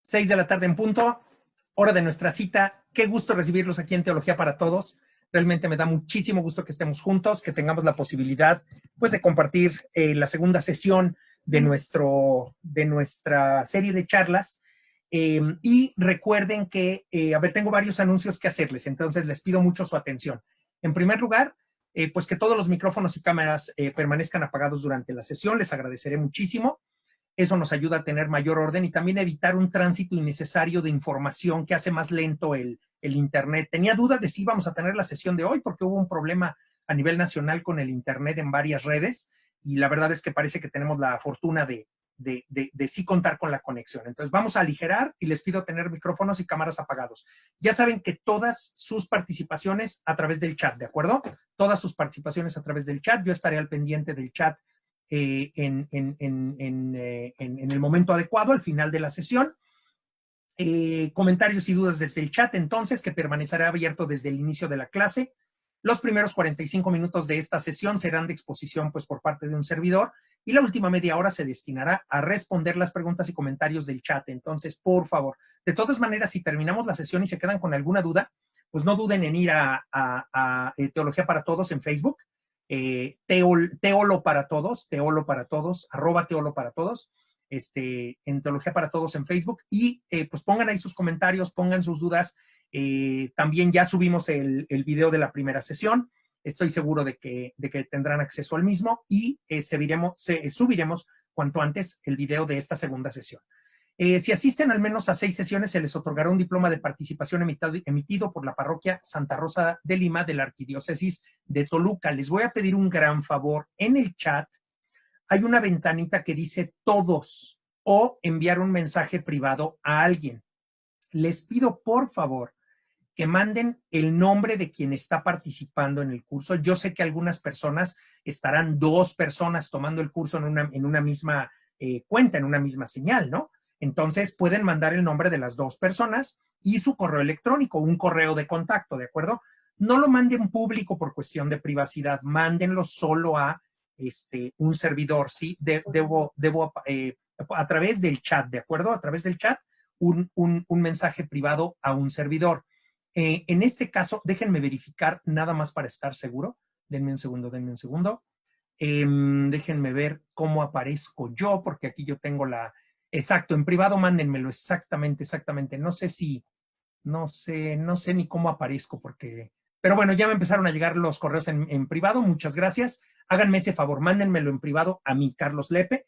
6 de la tarde en punto, hora de nuestra cita. Qué gusto recibirlos aquí en Teología para Todos. Realmente me da muchísimo gusto que estemos juntos, que tengamos la posibilidad pues, de compartir la segunda sesión de nuestra serie de charlas. Y recuerden que, tengo varios anuncios que hacerles, entonces les pido mucho su atención. En primer lugar, pues que todos los micrófonos y cámaras permanezcan apagados durante la sesión. Les agradeceré muchísimo. Eso nos ayuda a tener mayor orden y también a evitar un tránsito innecesario de información que hace más lento el Internet. Tenía duda de si íbamos a tener la sesión de hoy porque hubo un problema a nivel nacional con el Internet en varias redes y la verdad es que parece que tenemos la fortuna de sí contar con la conexión. Entonces vamos a aligerar y les pido tener micrófonos y cámaras apagados. Ya saben que todas sus participaciones a través del chat, ¿de acuerdo? Todas sus participaciones a través del chat. Yo estaré al pendiente del chat en el momento adecuado, al final de la sesión. Comentarios y dudas desde el chat, entonces, que permanecerá abierto desde el inicio de la clase. Los primeros 45 minutos de esta sesión serán de exposición pues, por parte de un servidor y la última media hora se destinará a responder las preguntas y comentarios del chat. Entonces, por favor, de todas maneras, si terminamos la sesión y se quedan con alguna duda, pues no duden en ir a Teología para Todos en Facebook. Teolo para todos, arroba Teolo para todos, en Teología para Todos en Facebook y pues pongan ahí sus comentarios, pongan sus dudas. También ya subimos el video de la primera sesión, estoy seguro de que tendrán acceso al mismo y subiremos cuanto antes el video de esta segunda sesión. Si asisten al menos a 6 sesiones, se les otorgará un diploma de participación emitido por la parroquia Santa Rosa de Lima de la Arquidiócesis de Toluca. Les voy a pedir un gran favor. En el chat hay una ventanita que dice todos o enviar un mensaje privado a alguien. Les pido, por favor, que manden el nombre de quien está participando en el curso. Yo sé que algunas personas estarán 2 personas tomando el curso en una misma cuenta, en una misma señal, ¿no? Entonces, pueden mandar el nombre de las 2 personas y su correo electrónico, un correo de contacto, ¿de acuerdo? No lo manden público por cuestión de privacidad, mándenlo solo a un servidor, ¿sí? Debo a través del chat, ¿de acuerdo? A través del chat, un mensaje privado a un servidor. En este caso, déjenme verificar nada más para estar seguro. Denme un segundo. Déjenme ver cómo aparezco yo, porque aquí yo tengo la... Exacto, en privado mándenmelo, exactamente. No sé ni cómo aparezco porque... Pero bueno, ya me empezaron a llegar los correos en privado, muchas gracias. Háganme ese favor, mándenmelo en privado a mí, Carlos Lepe,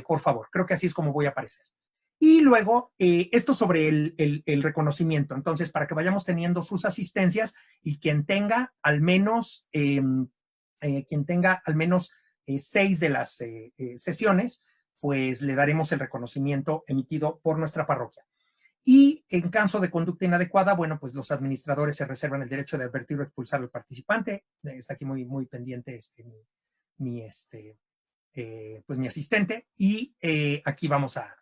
por favor, creo que así es como voy a aparecer. Y luego, esto sobre el reconocimiento. Entonces, para que vayamos teniendo sus asistencias y quien tenga al menos 6 de las sesiones, pues le daremos el reconocimiento emitido por nuestra parroquia. Y en caso de conducta inadecuada, bueno, pues los administradores se reservan el derecho de advertir o expulsar al participante. Está aquí muy, muy pendiente mi asistente. Y aquí vamos a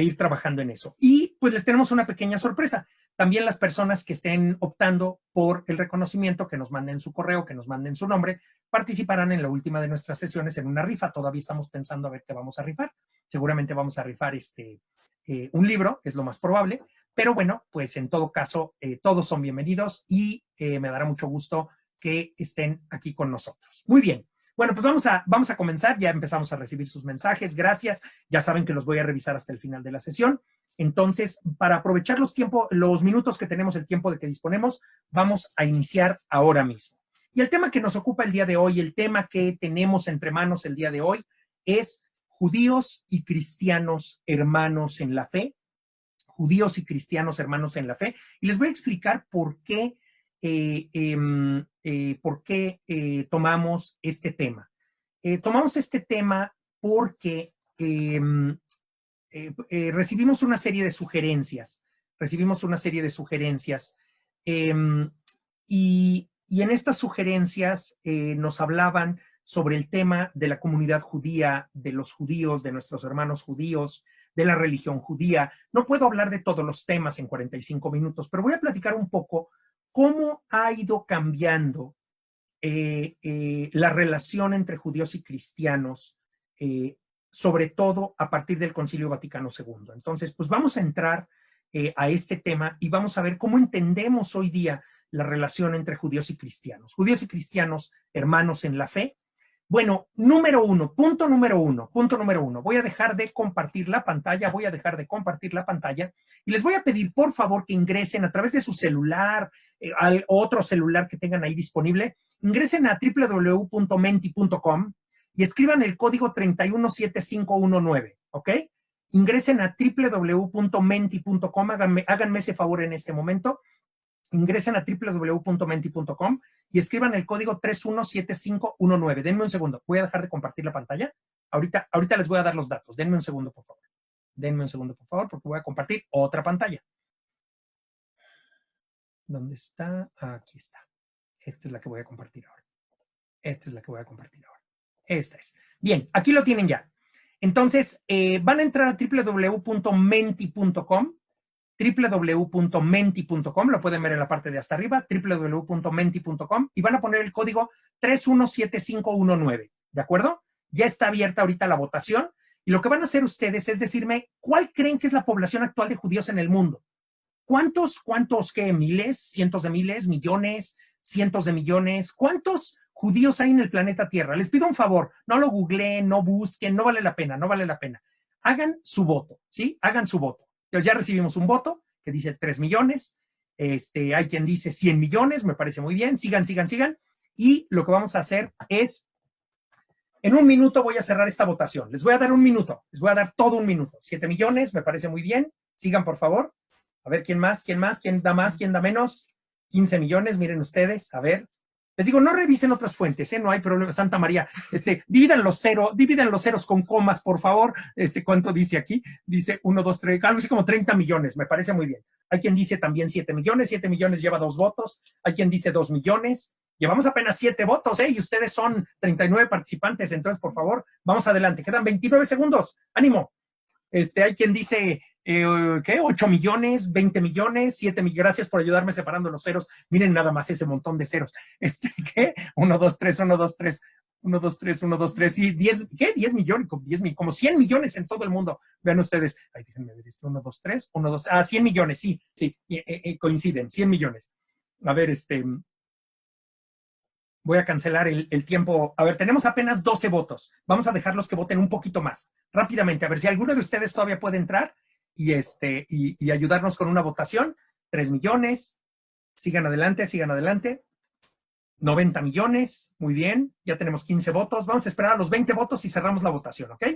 ir trabajando en eso. Y pues les tenemos una pequeña sorpresa. También las personas que estén optando por el reconocimiento, que nos manden su correo, que nos manden su nombre, participarán en la última de nuestras sesiones en una rifa. Todavía estamos pensando a ver qué vamos a rifar. Seguramente vamos a rifar un libro, es lo más probable. Pero bueno, pues en todo caso, todos son bienvenidos y me dará mucho gusto que estén aquí con nosotros. Muy bien. Bueno, pues vamos a comenzar. Ya empezamos a recibir sus mensajes. Gracias. Ya saben que los voy a revisar hasta el final de la sesión. Entonces, para aprovechar los minutos que tenemos, el tiempo de que disponemos, vamos a iniciar ahora mismo. Y el tema que nos ocupa el día de hoy, el tema que tenemos entre manos el día de hoy, es judíos y cristianos hermanos en la fe. Judíos y cristianos hermanos en la fe. Y les voy a explicar por qué tomamos este tema. Tomamos este tema porque recibimos una serie de sugerencias. Y en estas sugerencias nos hablaban sobre el tema de la comunidad judía, de los judíos, de nuestros hermanos judíos, de la religión judía. No puedo hablar de todos los temas en 45 minutos, pero voy a platicar un poco cómo ha ido cambiando la relación entre judíos y cristianos sobre todo a partir del Concilio Vaticano II. Entonces, pues vamos a entrar a este tema y vamos a ver cómo entendemos hoy día la relación entre judíos y cristianos. Judíos y cristianos, hermanos en la fe. Bueno, punto número uno. Voy a dejar de compartir la pantalla, y les voy a pedir, por favor, que ingresen a través de su celular, al otro celular que tengan ahí disponible, ingresen a www.menti.com y escriban el código 317519, ¿ok? Ingresen a www.menti.com, háganme ese favor en este momento. Ingresen a www.menti.com y escriban el código 317519. Denme un segundo. Voy a dejar de compartir la pantalla. Ahorita les voy a dar los datos. Denme un segundo, por favor. Porque voy a compartir otra pantalla. ¿Dónde está? Aquí está. Esta es la que voy a compartir ahora. Esta es. Bien, aquí lo tienen ya. Entonces, van a entrar a www.menti.com. www.menti.com, lo pueden ver en la parte de hasta arriba, www.menti.com, y van a poner el código 317519, ¿de acuerdo? Ya está abierta ahorita la votación, y lo que van a hacer ustedes es decirme cuál creen que es la población actual de judíos en el mundo. ¿Cuántos, qué, miles, cientos de miles, millones, cientos de millones? ¿Cuántos judíos hay en el planeta Tierra? Les pido un favor, no lo googleen, no busquen, no vale la pena. Hagan su voto, ¿sí? Hagan su voto. Ya recibimos un voto que dice 3 millones, hay quien dice 100 millones, me parece muy bien, sigan, y lo que vamos a hacer es, en un minuto voy a cerrar esta votación, les voy a dar un minuto, les voy a dar todo un minuto, 7 millones, me parece muy bien, sigan por favor, a ver quién más, quién da más, quién da menos, 15 millones, miren ustedes, a ver. Les digo, no revisen otras fuentes, no hay problema. Santa María, dividan los ceros con comas, por favor. ¿Cuánto dice aquí? Dice 1, 2, 3, algo así como 30 millones, me parece muy bien. Hay quien dice también 7 millones lleva 2 votos. Hay quien dice 2 millones. Llevamos apenas 7 votos, y ustedes son 39 participantes, entonces, por favor, vamos adelante. Quedan 29 segundos. ¡Ánimo! Hay quien dice, ¿qué? 8 millones, 20 millones, 7 millones. Gracias por ayudarme separando los ceros. Miren nada más ese montón de ceros. ¿Qué? 1, 2, 3, 1, 2, 3. 1, 2, 3, 1, 2, 3. Y 10, ¿qué? 10 millones, como 100 millones en todo el mundo. Vean ustedes. Ay, déjenme ver 1, 2, 3, 1, 2. 100 millones, sí. Coinciden, 100 millones. A ver, voy a cancelar el tiempo. A ver, tenemos apenas 12 votos. Vamos a dejarlos que voten un poquito más. Rápidamente, a ver si alguno de ustedes todavía puede entrar y ayudarnos con una votación. 3 millones. Sigan adelante. 90 millones. Muy bien. Ya tenemos 15 votos. Vamos a esperar a los 20 votos y cerramos la votación, ¿ok?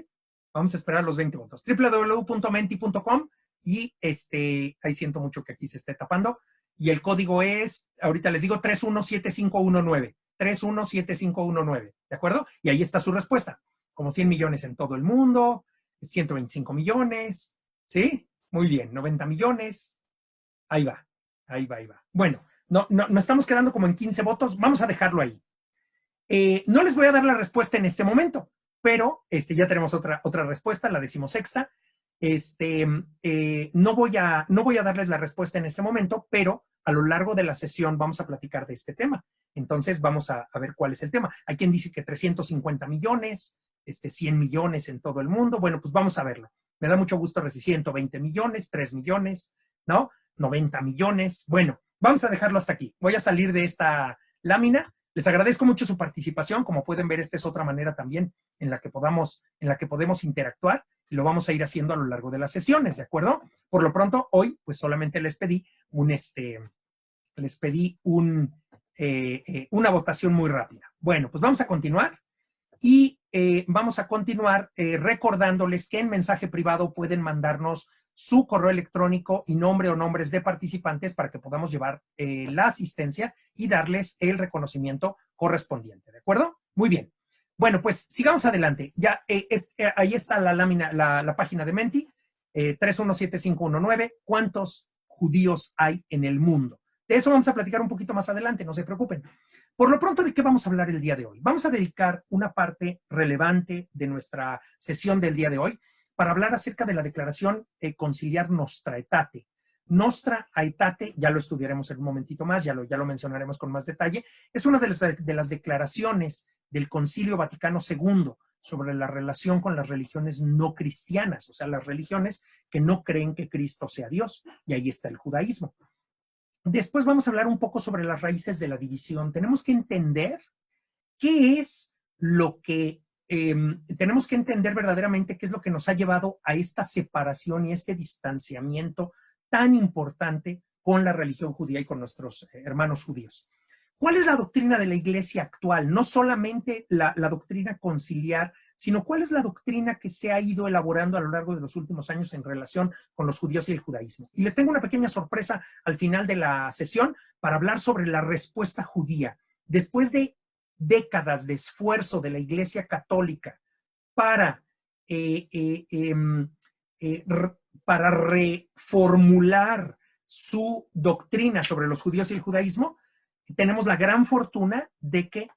Vamos a esperar a los 20 votos. www.menti.com y ahí siento mucho que aquí se esté tapando. Y el código es, ahorita les digo, 317519. 317519, ¿de acuerdo? Y ahí está su respuesta. Como 100 millones en todo el mundo, 125 millones, ¿sí? Muy bien, 90 millones. Ahí va. Bueno, no estamos quedando como en 15 votos. Vamos a dejarlo ahí. No les voy a dar la respuesta en este momento, pero ya tenemos otra respuesta, la 16ª. No voy a darles la respuesta en este momento, pero a lo largo de la sesión vamos a platicar de este tema. Entonces vamos a ver cuál es el tema. Hay quien dice que 350 millones, 100 millones en todo el mundo. Bueno, pues vamos a verlo. Me da mucho gusto recibir 120 millones, 3 millones, ¿no? 90 millones. Bueno, vamos a dejarlo hasta aquí. Voy a salir de esta lámina. Les agradezco mucho su participación. Como pueden ver, esta es otra manera también en la que podemos interactuar, y lo vamos a ir haciendo a lo largo de las sesiones, ¿de acuerdo? Por lo pronto, hoy, pues solamente les pedí una votación muy rápida. Bueno, pues vamos a continuar y vamos a continuar recordándoles que en mensaje privado pueden mandarnos su correo electrónico y nombre o nombres de participantes para que podamos llevar la asistencia y darles el reconocimiento correspondiente, ¿de acuerdo? Muy bien. Bueno, pues sigamos adelante. Ya ahí está la lámina, la página de Menti, 317519. ¿Cuántos judíos hay en el mundo? De eso vamos a platicar un poquito más adelante, no se preocupen. Por lo pronto, ¿de qué vamos a hablar el día de hoy? Vamos a dedicar una parte relevante de nuestra sesión del día de hoy para hablar acerca de la declaración conciliar Nostra Aetate. Nostra Aetate, ya lo estudiaremos en un momentito más, ya lo mencionaremos con más detalle, es una de las declaraciones del Concilio Vaticano II, sobre la relación con las religiones no cristianas, o sea, las religiones que no creen que Cristo sea Dios. Y ahí está el judaísmo. Después vamos a hablar un poco sobre las raíces de la división. Tenemos que entender qué es lo que tenemos que entender verdaderamente qué es lo que nos ha llevado a esta separación y este distanciamiento tan importante con la religión judía y con nuestros hermanos judíos. ¿Cuál es la doctrina de la iglesia actual? No solamente la doctrina conciliar, sino cuál es la doctrina que se ha ido elaborando a lo largo de los últimos años en relación con los judíos y el judaísmo. Y les tengo una pequeña sorpresa al final de la sesión para hablar sobre la respuesta judía. Después de décadas de esfuerzo de la Iglesia Católica para reformular su doctrina sobre los judíos y el judaísmo, tenemos la gran fortuna de que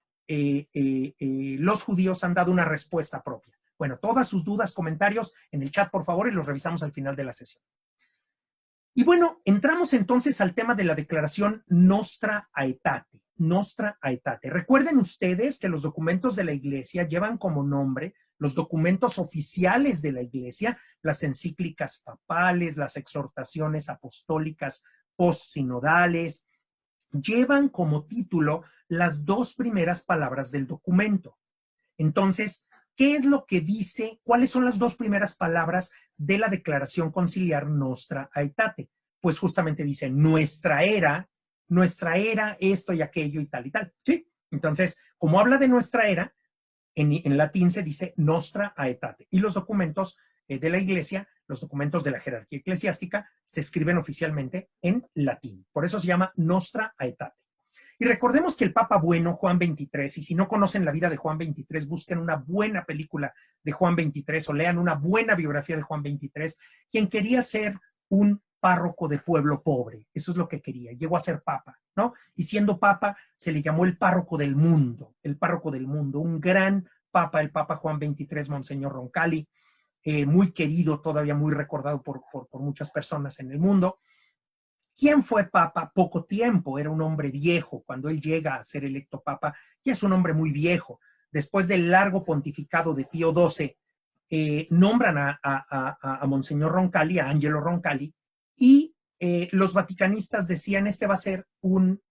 los judíos han dado una respuesta propia. Bueno, todas sus dudas, comentarios en el chat, por favor, y los revisamos al final de la sesión. Y bueno, entramos entonces al tema de la declaración Nostra Aetate. Nostra Aetate. Recuerden ustedes que los documentos de la Iglesia llevan como nombre los documentos oficiales de la Iglesia, las encíclicas papales, las exhortaciones apostólicas postsinodales, llevan como título las dos primeras palabras del documento. Entonces, ¿qué es lo que dice? ¿Cuáles son las dos primeras palabras de la declaración conciliar Nostra Aetate? Pues justamente dice nuestra era, esto y aquello y tal y tal. ¿Sí? Entonces, como habla de nuestra era, en latín se dice Nostra Aetate. Y los documentos de la Iglesia, los documentos de la jerarquía eclesiástica, se escriben oficialmente en latín. Por eso se llama Nostra Aetate. Y recordemos que el Papa bueno, Juan XXIII, y si no conocen la vida de Juan XXIII, busquen una buena película de Juan XXIII o lean una buena biografía de Juan XXIII, quien quería ser un párroco de pueblo pobre. Eso es lo que quería. Llegó a ser papa, ¿no? Y siendo papa, se le llamó el párroco del mundo, un gran papa, el Papa Juan XXIII, Monseñor Roncalli, muy querido, todavía muy recordado por muchas personas en el mundo. ¿Quién fue papa? Poco tiempo, era un hombre viejo. Cuando él llega a ser electo papa, ya es un hombre muy viejo. Después del largo pontificado de Pío XII, nombran a Monseñor Roncalli, a Angelo Roncalli, y los vaticanistas decían, este va a ser un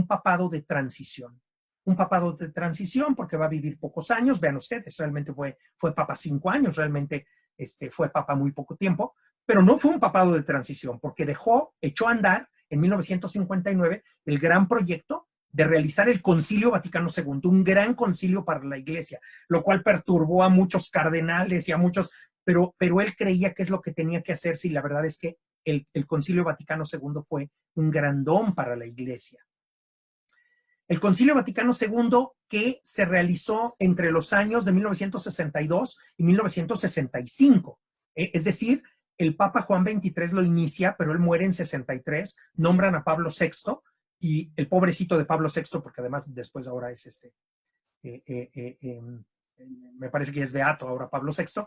papado de transición. Un papado de transición porque va a vivir pocos años. Vean ustedes, realmente fue papa 5 años, realmente fue papa muy poco tiempo, pero no fue un papado de transición porque echó a andar en 1959 el gran proyecto de realizar el Concilio Vaticano II, un gran concilio para la Iglesia, lo cual perturbó a muchos cardenales y a muchos, pero él creía que es lo que tenía que hacerse y la verdad es que el Concilio Vaticano II fue un gran don para la Iglesia. El Concilio Vaticano II que se realizó entre los años de 1962 y 1965. Es decir, el Papa Juan XXIII lo inicia, pero él muere en 63, nombran a Pablo VI y el pobrecito de Pablo VI, porque además después ahora es me parece que es beato ahora Pablo VI,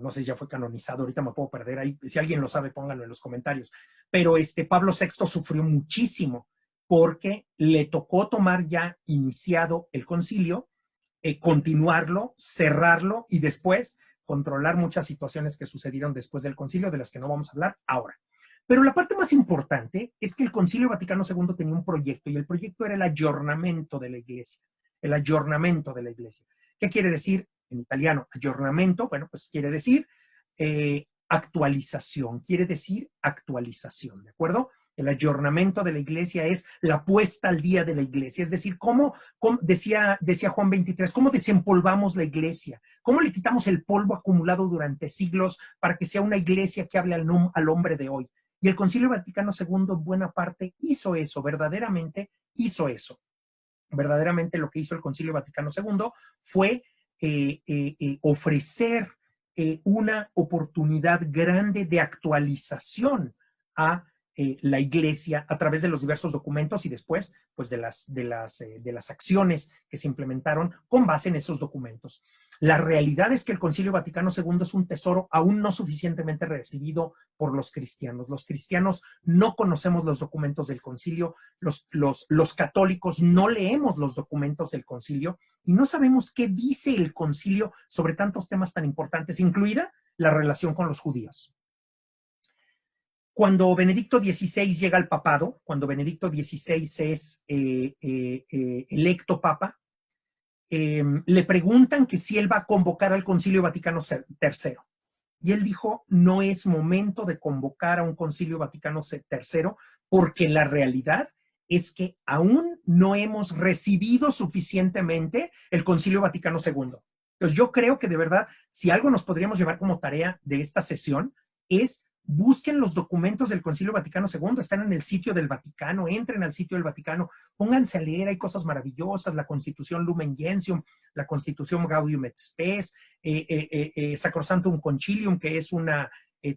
no sé, ya fue canonizado, ahorita me puedo perder ahí, si alguien lo sabe pónganlo en los comentarios, pero Pablo VI sufrió muchísimo porque le tocó tomar ya iniciado el concilio, continuarlo, cerrarlo y después controlar muchas situaciones que sucedieron después del concilio, de las que no vamos a hablar ahora. Pero la parte más importante es que el Concilio Vaticano II tenía un proyecto y el proyecto era el aggiornamento de la Iglesia. El aggiornamento de la Iglesia. ¿Qué quiere decir en italiano? Aggiornamento, bueno, pues quiere decir actualización, ¿de acuerdo? El aggiornamento de la Iglesia es la puesta al día de la Iglesia, es decir, ¿cómo decía Juan XXIII, cómo desempolvamos la Iglesia? ¿Cómo le quitamos el polvo acumulado durante siglos para que sea una Iglesia que hable al hombre de hoy? Y el Concilio Vaticano II, en buena parte, hizo eso, verdaderamente hizo eso. Verdaderamente lo que hizo el Concilio Vaticano II fue ofrecer una oportunidad grande de actualización a la Iglesia a través de los diversos documentos y después pues de las acciones que se implementaron con base en esos documentos. La realidad es que el Concilio Vaticano II es un tesoro aún no suficientemente recibido por los cristianos. Los cristianos no conocemos los documentos del concilio, los católicos no leemos los documentos del concilio y no sabemos qué dice el concilio sobre tantos temas tan importantes, incluida la relación con los judíos. Cuando Benedicto XVI llega al papado, cuando Benedicto XVI es electo papa, le preguntan que si él va a convocar al Concilio Vaticano III. Y él dijo, no es momento de convocar a un Concilio Vaticano III porque la realidad es que aún no hemos recibido suficientemente el Concilio Vaticano II. Entonces yo creo que de verdad, si algo nos podríamos llevar como tarea de esta sesión es busquen los documentos del Concilio Vaticano II, están en el sitio del Vaticano, entren al sitio del Vaticano, pónganse a leer, hay cosas maravillosas, la Constitución Lumen Gentium, la Constitución Gaudium et Spes, Sacrosanctum Concilium, que es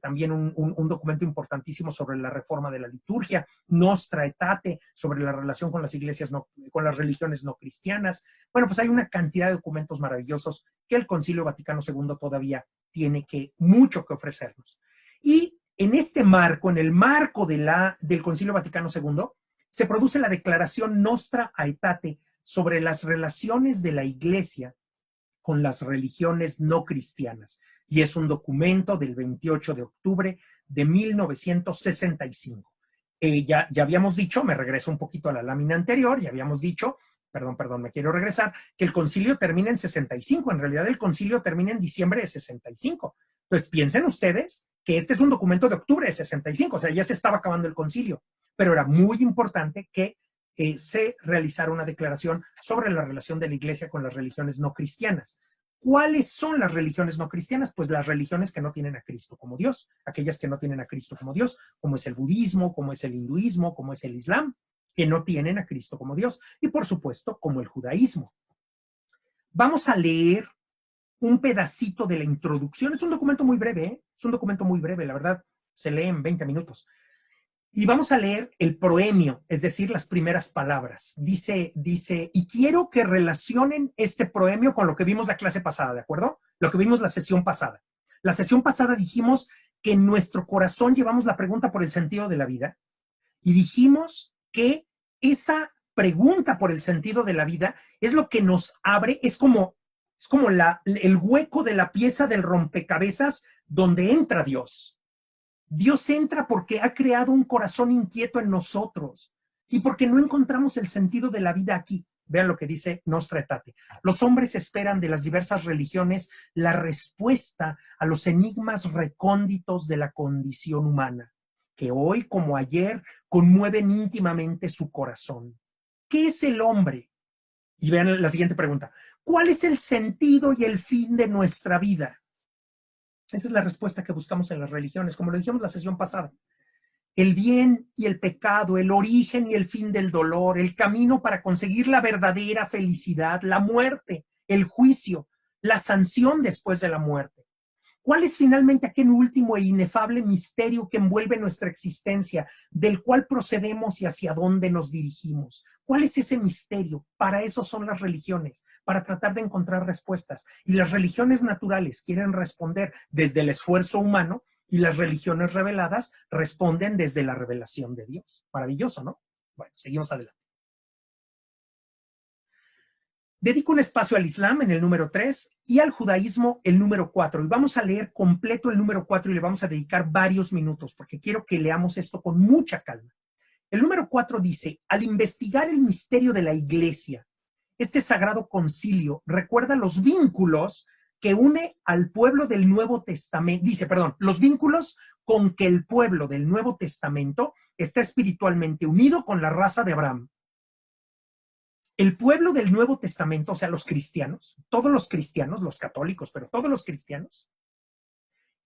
también un documento importantísimo sobre la reforma de la liturgia, Nostra Aetate, sobre la relación con las iglesias, con las religiones no cristianas. Bueno, pues hay una cantidad de documentos maravillosos que el Concilio Vaticano II todavía tiene mucho que ofrecernos. Y en este marco, en el marco del Concilio Vaticano II, se produce la declaración Nostra Aetate sobre las relaciones de la Iglesia con las religiones no cristianas. Y es un documento del 28 de octubre de 1965. Ya habíamos dicho, me regreso un poquito a la lámina anterior, ya habíamos dicho, perdón, me quiero regresar, que el concilio termina en 65. En realidad el concilio termina en diciembre de 65. Entonces piensen ustedes que este es un documento de octubre de 65, o sea, ya se estaba acabando el concilio, pero era muy importante que se realizara una declaración sobre la relación de la Iglesia con las religiones no cristianas. ¿Cuáles son las religiones no cristianas? Pues las religiones que no tienen a Cristo como Dios, aquellas que no tienen a Cristo como Dios, como es el budismo, como es el hinduismo, como es el islam, que no tienen a Cristo como Dios, y por supuesto como el judaísmo. Vamos a leer un pedacito de la introducción. Es un documento muy breve, ¿eh? Es un documento muy breve, la verdad, se lee en 20 minutos. Y vamos a leer el proemio, es decir, las primeras palabras. Dice, y quiero que relacionen este proemio con lo que vimos la clase pasada, ¿de acuerdo? Lo que vimos la sesión pasada. La sesión pasada dijimos que en nuestro corazón llevamos la pregunta por el sentido de la vida y dijimos que esa pregunta por el sentido de la vida es lo que nos abre, es como el hueco de la pieza del rompecabezas donde entra Dios. Dios entra porque ha creado un corazón inquieto en nosotros y porque no encontramos el sentido de la vida aquí. Vean lo que dice Nostra Aetate. Los hombres esperan de las diversas religiones la respuesta a los enigmas recónditos de la condición humana, que hoy como ayer conmueven íntimamente su corazón. ¿Qué es el hombre? Y vean la siguiente pregunta. ¿Cuál es el sentido y el fin de nuestra vida? Esa es la respuesta que buscamos en las religiones, como lo dijimos la sesión pasada. El bien y el pecado, el origen y el fin del dolor, el camino para conseguir la verdadera felicidad, la muerte, el juicio, la sanción después de la muerte. ¿Cuál es finalmente aquel último e inefable misterio que envuelve nuestra existencia, del cual procedemos y hacia dónde nos dirigimos? ¿Cuál es ese misterio? Para eso son las religiones, para tratar de encontrar respuestas. Y las religiones naturales quieren responder desde el esfuerzo humano y las religiones reveladas responden desde la revelación de Dios. Maravilloso, ¿no? Bueno, seguimos adelante. Dedico un espacio al Islam en el número 3 y al judaísmo el número 4. Y vamos a leer completo el número 4 y le vamos a dedicar varios minutos porque quiero que leamos esto con mucha calma. El número 4 dice, al investigar el misterio de la Iglesia, este sagrado concilio recuerda los vínculos que une al pueblo del Nuevo Testamento, los vínculos con que el pueblo del Nuevo Testamento está espiritualmente unido con la raza de Abraham. El pueblo del Nuevo Testamento, o sea, los cristianos, todos los cristianos, los católicos, pero todos los cristianos,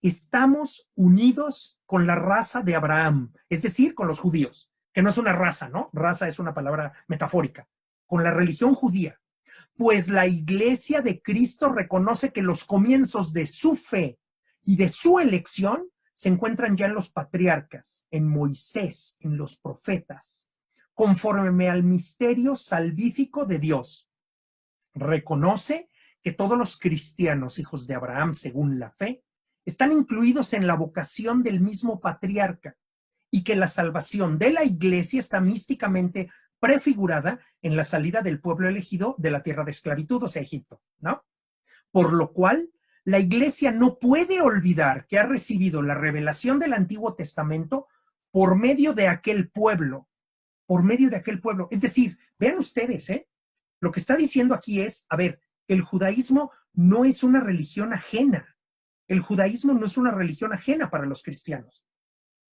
estamos unidos con la raza de Abraham, es decir, con los judíos, que no es una raza, ¿no? Raza es una palabra metafórica, con la religión judía. Pues la Iglesia de Cristo reconoce que los comienzos de su fe y de su elección se encuentran ya en los patriarcas, en Moisés, en los profetas, conforme al misterio salvífico de Dios. Reconoce que todos los cristianos, hijos de Abraham, según la fe, están incluidos en la vocación del mismo patriarca y que la salvación de la iglesia está místicamente prefigurada en la salida del pueblo elegido de la tierra de esclavitud, o sea, Egipto, ¿no? Por lo cual, la iglesia no puede olvidar que ha recibido la revelación del Antiguo Testamento por medio de aquel pueblo, por medio de aquel pueblo. Es decir, vean ustedes, lo que está diciendo aquí es, a ver, el judaísmo no es una religión ajena. El judaísmo no es una religión ajena para los cristianos.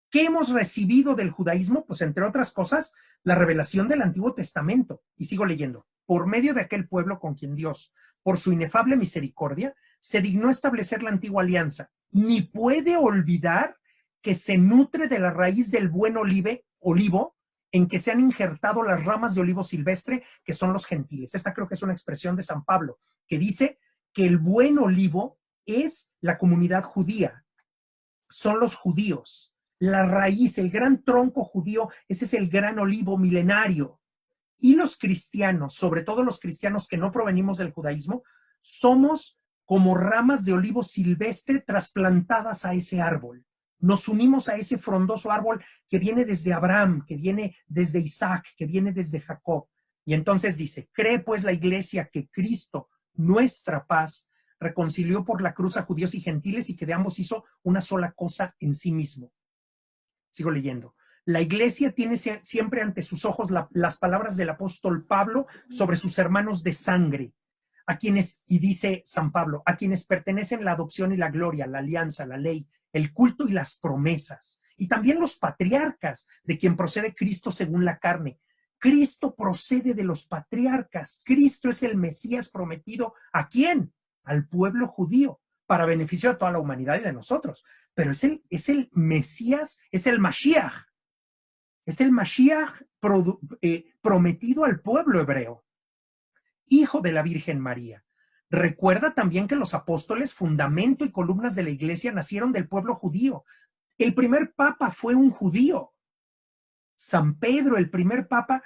¿Qué hemos recibido del judaísmo? Pues entre otras cosas, la revelación del Antiguo Testamento. Y sigo leyendo. Por medio de aquel pueblo con quien Dios, por su inefable misericordia, se dignó establecer la antigua alianza. Ni puede olvidar que se nutre de la raíz del buen olivo en que se han injertado las ramas de olivo silvestre, que son los gentiles. Esta creo que es una expresión de San Pablo, que dice que el buen olivo es la comunidad judía, son los judíos. La raíz, el gran tronco judío, ese es el gran olivo milenario. Y los cristianos, sobre todo los cristianos que no provenimos del judaísmo, somos como ramas de olivo silvestre trasplantadas a ese árbol. Nos unimos a ese frondoso árbol que viene desde Abraham, que viene desde Isaac, que viene desde Jacob. Y entonces dice, cree pues la iglesia que Cristo, nuestra paz, reconcilió por la cruz a judíos y gentiles y que de ambos hizo una sola cosa en sí mismo. Sigo leyendo. La iglesia tiene siempre ante sus ojos las palabras del apóstol Pablo sobre sus hermanos de sangre, a quienes, y dice San Pablo, a quienes pertenecen la adopción y la gloria, la alianza, la ley, el culto y las promesas, y también los patriarcas, de quien procede Cristo según la carne. Cristo procede de los patriarcas. Cristo es el Mesías prometido. ¿A quién? Al pueblo judío, para beneficio de toda la humanidad y de nosotros. Pero es el Mesías, es el Mashiach. Es el Mashiach prometido al pueblo hebreo, hijo de la Virgen María. Recuerda también que los apóstoles, fundamento y columnas de la iglesia, nacieron del pueblo judío. El primer papa fue un judío. San Pedro, el primer papa,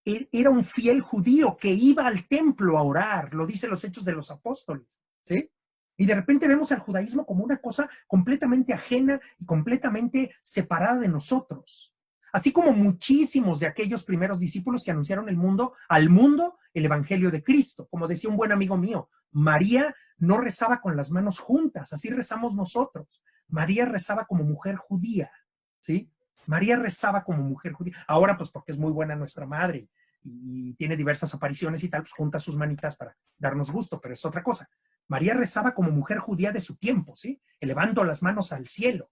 era un fiel judío que iba al templo a orar, lo dicen los Hechos de los Apóstoles, ¿sí? Y de repente vemos al judaísmo como una cosa completamente ajena y completamente separada de nosotros. Así como muchísimos de aquellos primeros discípulos que anunciaron al mundo el evangelio de Cristo. Como decía un buen amigo mío, María no rezaba con las manos juntas, así rezamos nosotros. María rezaba como mujer judía, ¿sí? María rezaba como mujer judía. Ahora, pues porque es muy buena nuestra madre y tiene diversas apariciones y tal, pues junta sus manitas para darnos gusto, pero es otra cosa. María rezaba como mujer judía de su tiempo, ¿sí? Elevando las manos al cielo.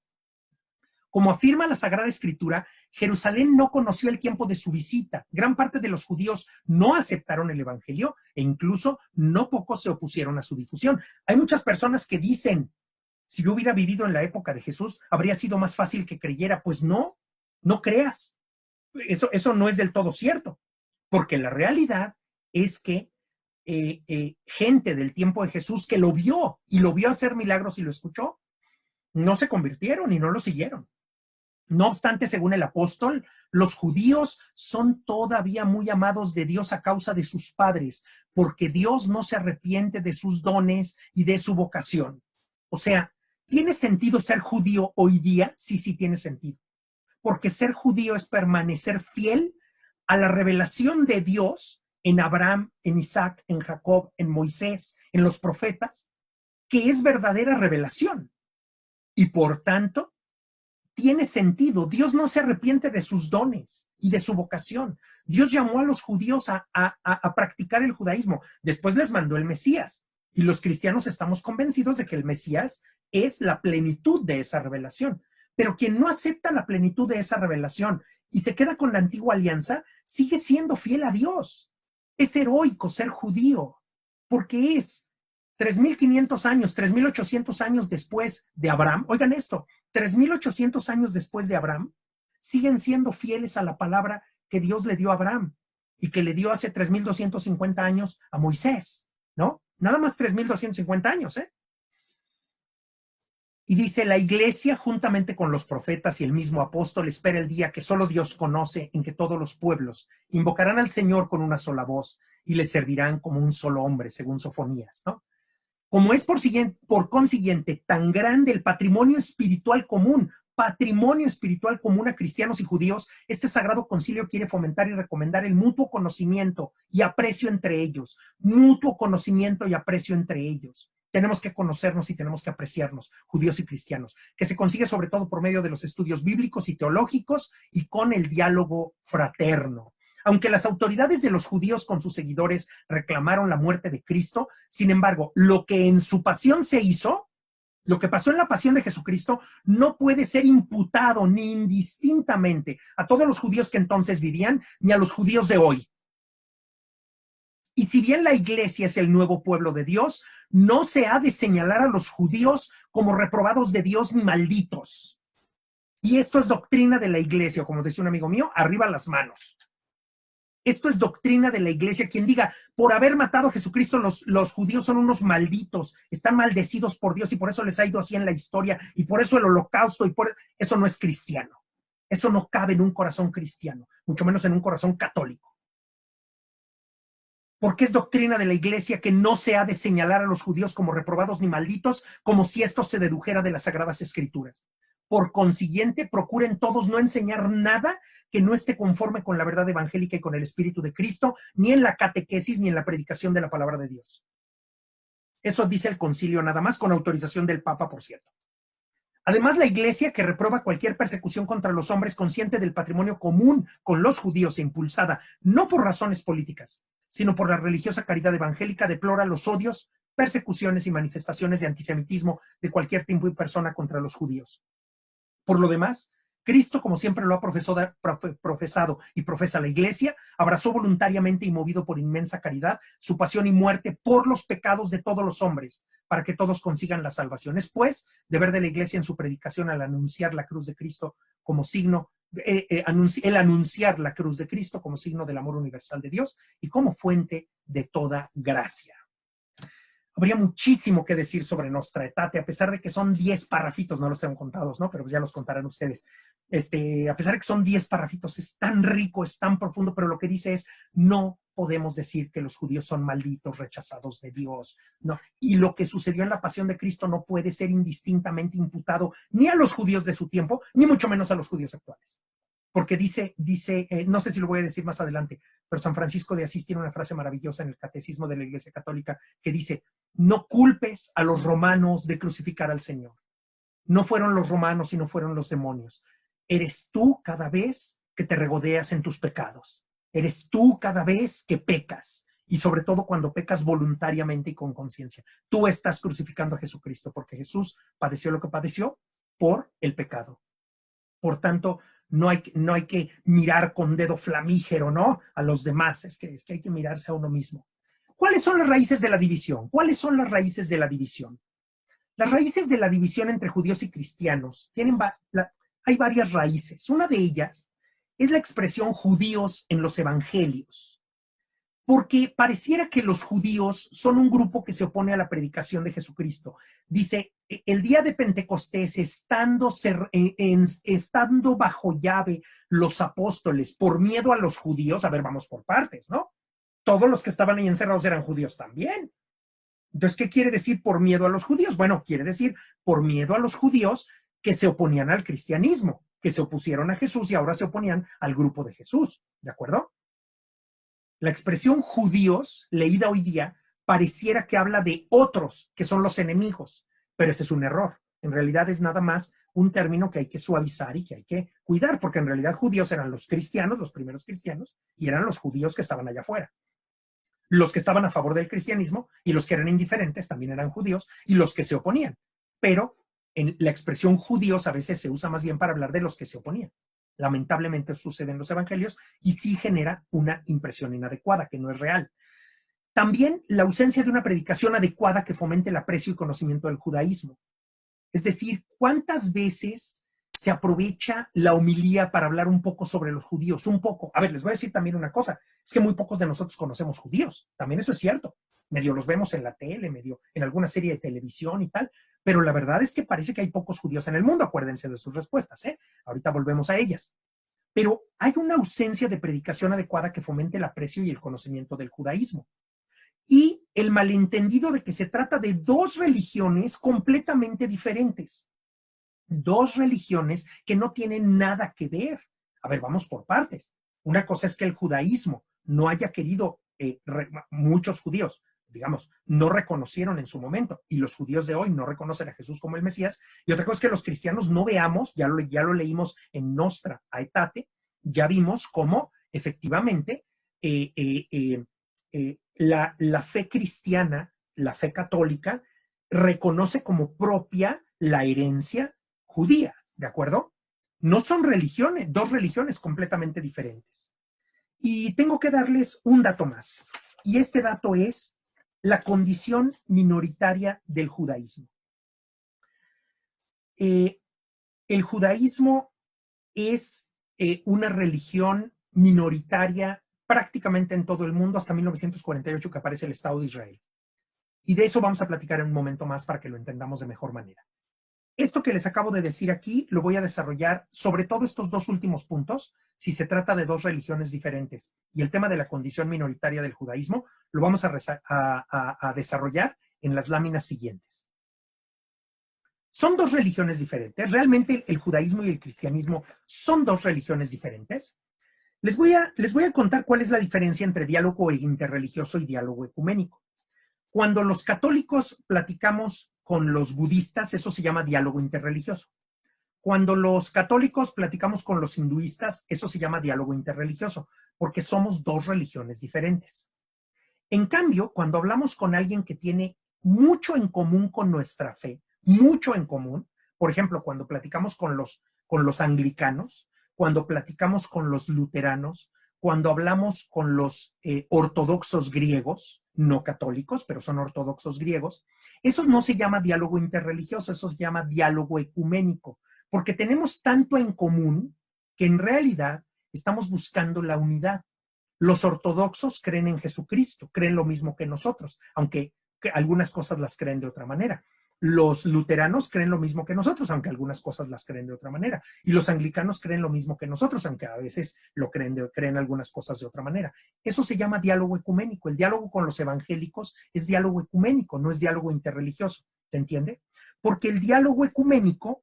Como afirma la Sagrada Escritura, Jerusalén no conoció el tiempo de su visita. Gran parte de los judíos no aceptaron el evangelio e incluso no pocos se opusieron a su difusión. Hay muchas personas que dicen, si yo hubiera vivido en la época de Jesús, habría sido más fácil que creyera. Pues no, no creas. Eso no es del todo cierto, porque la realidad es que gente del tiempo de Jesús que lo vio y lo vio hacer milagros y lo escuchó, no se convirtieron y no lo siguieron. No obstante, según el apóstol, los judíos son todavía muy amados de Dios a causa de sus padres, porque Dios no se arrepiente de sus dones y de su vocación. O sea, ¿tiene sentido ser judío hoy día? Sí, sí tiene sentido. Porque ser judío es permanecer fiel a la revelación de Dios en Abraham, en Isaac, en Jacob, en Moisés, en los profetas, que es verdadera revelación. Y por tanto, tiene sentido. Dios no se arrepiente de sus dones y de su vocación. Dios llamó a los judíos a practicar el judaísmo. Después les mandó el Mesías. Y los cristianos estamos convencidos de que el Mesías es la plenitud de esa revelación. Pero quien no acepta la plenitud de esa revelación y se queda con la antigua alianza, sigue siendo fiel a Dios. Es heroico ser judío, porque es 3.500 años, 3.800 años después de Abraham. Oigan esto, 3.800 años después de Abraham, siguen siendo fieles a la palabra que Dios le dio a Abraham y que le dio hace 3.250 años a Moisés, ¿no? Nada más 3.250 años, ¿eh? Y dice, la iglesia, juntamente con los profetas y el mismo apóstol, espera el día que solo Dios conoce, en que todos los pueblos invocarán al Señor con una sola voz y le servirán como un solo hombre, según Sofonías, ¿no? Como es por consiguiente tan grande el patrimonio espiritual común a cristianos y judíos, este sagrado concilio quiere fomentar y recomendar el mutuo conocimiento y aprecio entre ellos, Tenemos que conocernos y tenemos que apreciarnos, judíos y cristianos, que se consigue sobre todo por medio de los estudios bíblicos y teológicos y con el diálogo fraterno. Aunque las autoridades de los judíos con sus seguidores reclamaron la muerte de Cristo, sin embargo, lo que en su pasión se hizo, lo que pasó en la pasión de Jesucristo, no puede ser imputado ni indistintamente a todos los judíos que entonces vivían, ni a los judíos de hoy. Y si bien la iglesia es el nuevo pueblo de Dios, no se ha de señalar a los judíos como reprobados de Dios ni malditos. Y esto es doctrina de la iglesia, como decía un amigo mío, arriba las manos. Esto es doctrina de la iglesia. Quien diga, por haber matado a Jesucristo, los judíos son unos malditos, están maldecidos por Dios y por eso les ha ido así en la historia y por eso el holocausto eso no es cristiano. Eso no cabe en un corazón cristiano, mucho menos en un corazón católico. Porque es doctrina de la iglesia que no se ha de señalar a los judíos como reprobados ni malditos, como si esto se dedujera de las Sagradas Escrituras. Por consiguiente, procuren todos no enseñar nada que no esté conforme con la verdad evangélica y con el Espíritu de Cristo, ni en la catequesis ni en la predicación de la palabra de Dios. Eso dice el concilio nada más, con autorización del Papa, por cierto. Además, la iglesia, que reprueba cualquier persecución contra los hombres, consciente del patrimonio común con los judíos e impulsada no por razones políticas, sino por la religiosa caridad evangélica, deplora los odios, persecuciones y manifestaciones de antisemitismo de cualquier tipo y persona contra los judíos. Por lo demás, Cristo, como siempre lo ha profesado y profesa la iglesia, abrazó voluntariamente y movido por inmensa caridad su pasión y muerte por los pecados de todos los hombres, para que todos consigan la salvación. Es pues deber de la iglesia en su predicación al anunciar la cruz de Cristo como signo, anunciar la cruz de Cristo como signo del amor universal de Dios y como fuente de toda gracia. Habría muchísimo que decir sobre Nostra Aetate, a pesar de que son 10 parrafitos, no los tengo contados, ¿no? Pero ya los contarán ustedes. A pesar de que son 10 parrafitos, es tan rico, es tan profundo, pero lo que dice es, no podemos decir que los judíos son malditos, rechazados de Dios, ¿no? Y lo que sucedió en la pasión de Cristo no puede ser indistintamente imputado ni a los judíos de su tiempo, ni mucho menos a los judíos actuales. Porque dice, no sé si lo voy a decir más adelante, pero San Francisco de Asís tiene una frase maravillosa en el Catecismo de la Iglesia Católica que dice, no culpes a los romanos de crucificar al Señor. No fueron los romanos y no fueron los demonios. Eres tú cada vez que te regodeas en tus pecados. Eres tú cada vez que pecas. Y sobre todo cuando pecas voluntariamente y con conciencia. Tú estás crucificando a Jesucristo porque Jesús padeció lo que padeció por el pecado. Por tanto, no hay que mirar con dedo flamígero, ¿no? A los demás, es que hay que mirarse a uno mismo. ¿Cuáles son las raíces de la división? ¿Cuáles son las raíces de la división? Las raíces de la división entre judíos y cristianos hay varias raíces. Una de ellas es la expresión judíos en los evangelios. Porque pareciera que los judíos son un grupo que se opone a la predicación de Jesucristo. Dice, el día de Pentecostés, estando bajo llave los apóstoles por miedo a los judíos, a ver, vamos por partes, ¿no? Todos los que estaban ahí encerrados eran judíos también. Entonces, ¿qué quiere decir por miedo a los judíos? Bueno, quiere decir por miedo a los judíos que se oponían al cristianismo, que se opusieron a Jesús y ahora se oponían al grupo de Jesús, ¿de acuerdo? La expresión judíos, leída hoy día, pareciera que habla de otros, que son los enemigos, pero ese es un error. En realidad es nada más un término que hay que suavizar y que hay que cuidar, porque en realidad judíos eran los cristianos, los primeros cristianos, y eran los judíos que estaban allá afuera. Los que estaban a favor del cristianismo y los que eran indiferentes también eran judíos, y los que se oponían. Pero en la expresión judíos a veces se usa más bien para hablar de los que se oponían. Lamentablemente sucede en los evangelios y sí genera una impresión inadecuada, que no es real. También la ausencia de una predicación adecuada que fomente el aprecio y conocimiento del judaísmo. Es decir, ¿cuántas veces se aprovecha la homilía para hablar un poco sobre los judíos? Un poco. A ver, les voy a decir también una cosa. Es que muy pocos de nosotros conocemos judíos. También eso es cierto. Medio los vemos en la tele, medio en alguna serie de televisión y tal. Pero la verdad es que parece que hay pocos judíos en el mundo, acuérdense de sus respuestas, ¿eh? Ahorita volvemos a ellas. Pero hay una ausencia de predicación adecuada que fomente el aprecio y el conocimiento del judaísmo. Y el malentendido de que se trata de dos religiones completamente diferentes. Dos religiones que no tienen nada que ver. A ver, vamos por partes. Una cosa es que el judaísmo no haya querido, muchos judíos, digamos, no reconocieron en su momento, y los judíos de hoy no reconocen a Jesús como el Mesías, y otra cosa es que los cristianos no veamos, ya lo leímos en Nostra Aetate, ya vimos cómo efectivamente la fe cristiana, la fe católica, reconoce como propia la herencia judía, ¿de acuerdo? No son religiones, dos religiones completamente diferentes. Y tengo que darles un dato más, y este dato es la condición minoritaria del judaísmo. El judaísmo es una religión minoritaria prácticamente en todo el mundo hasta 1948, que aparece el Estado de Israel. Y de eso vamos a platicar en un momento más para que lo entendamos de mejor manera. Esto que les acabo de decir aquí lo voy a desarrollar sobre todo estos dos últimos puntos, si se trata de dos religiones diferentes. Y el tema de la condición minoritaria del judaísmo lo vamos a desarrollar en las láminas siguientes. Son dos religiones diferentes. Realmente el judaísmo y el cristianismo son dos religiones diferentes. Les voy a contar cuál es la diferencia entre diálogo interreligioso y diálogo ecuménico. Cuando los católicos platicamos con los budistas, eso se llama diálogo interreligioso. Cuando los católicos platicamos con los hinduistas, eso se llama diálogo interreligioso, porque somos dos religiones diferentes. En cambio, cuando hablamos con alguien que tiene mucho en común con nuestra fe, mucho en común, por ejemplo, cuando platicamos con los anglicanos, cuando platicamos con los luteranos, cuando hablamos con los ortodoxos griegos, no católicos, pero son ortodoxos griegos, eso no se llama diálogo interreligioso, eso se llama diálogo ecuménico, porque tenemos tanto en común que en realidad estamos buscando la unidad. Los ortodoxos creen en Jesucristo, creen lo mismo que nosotros, aunque algunas cosas las creen de otra manera. Los luteranos creen lo mismo que nosotros, aunque algunas cosas las creen de otra manera. Y los anglicanos creen lo mismo que nosotros, aunque a veces creen algunas cosas de otra manera. Eso se llama diálogo ecuménico. El diálogo con los evangélicos es diálogo ecuménico, no es diálogo interreligioso. ¿Se entiende? Porque el diálogo ecuménico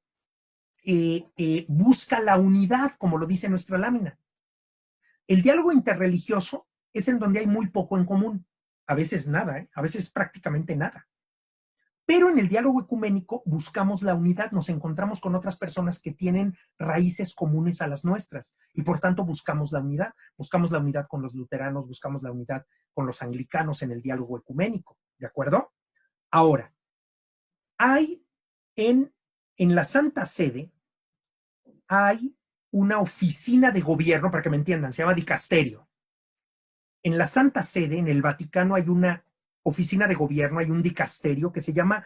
busca la unidad, como lo dice nuestra lámina. El diálogo interreligioso es en donde hay muy poco en común. A veces nada, a veces prácticamente nada. Pero en el diálogo ecuménico buscamos la unidad, nos encontramos con otras personas que tienen raíces comunes a las nuestras y por tanto buscamos la unidad. Buscamos la unidad con los luteranos, buscamos la unidad con los anglicanos en el diálogo ecuménico, ¿de acuerdo? Ahora, hay en la Santa Sede, hay una oficina de gobierno, para que me entiendan, se llama dicasterio. En la Santa Sede, en el Vaticano, hay una oficina de gobierno, hay un dicasterio que se llama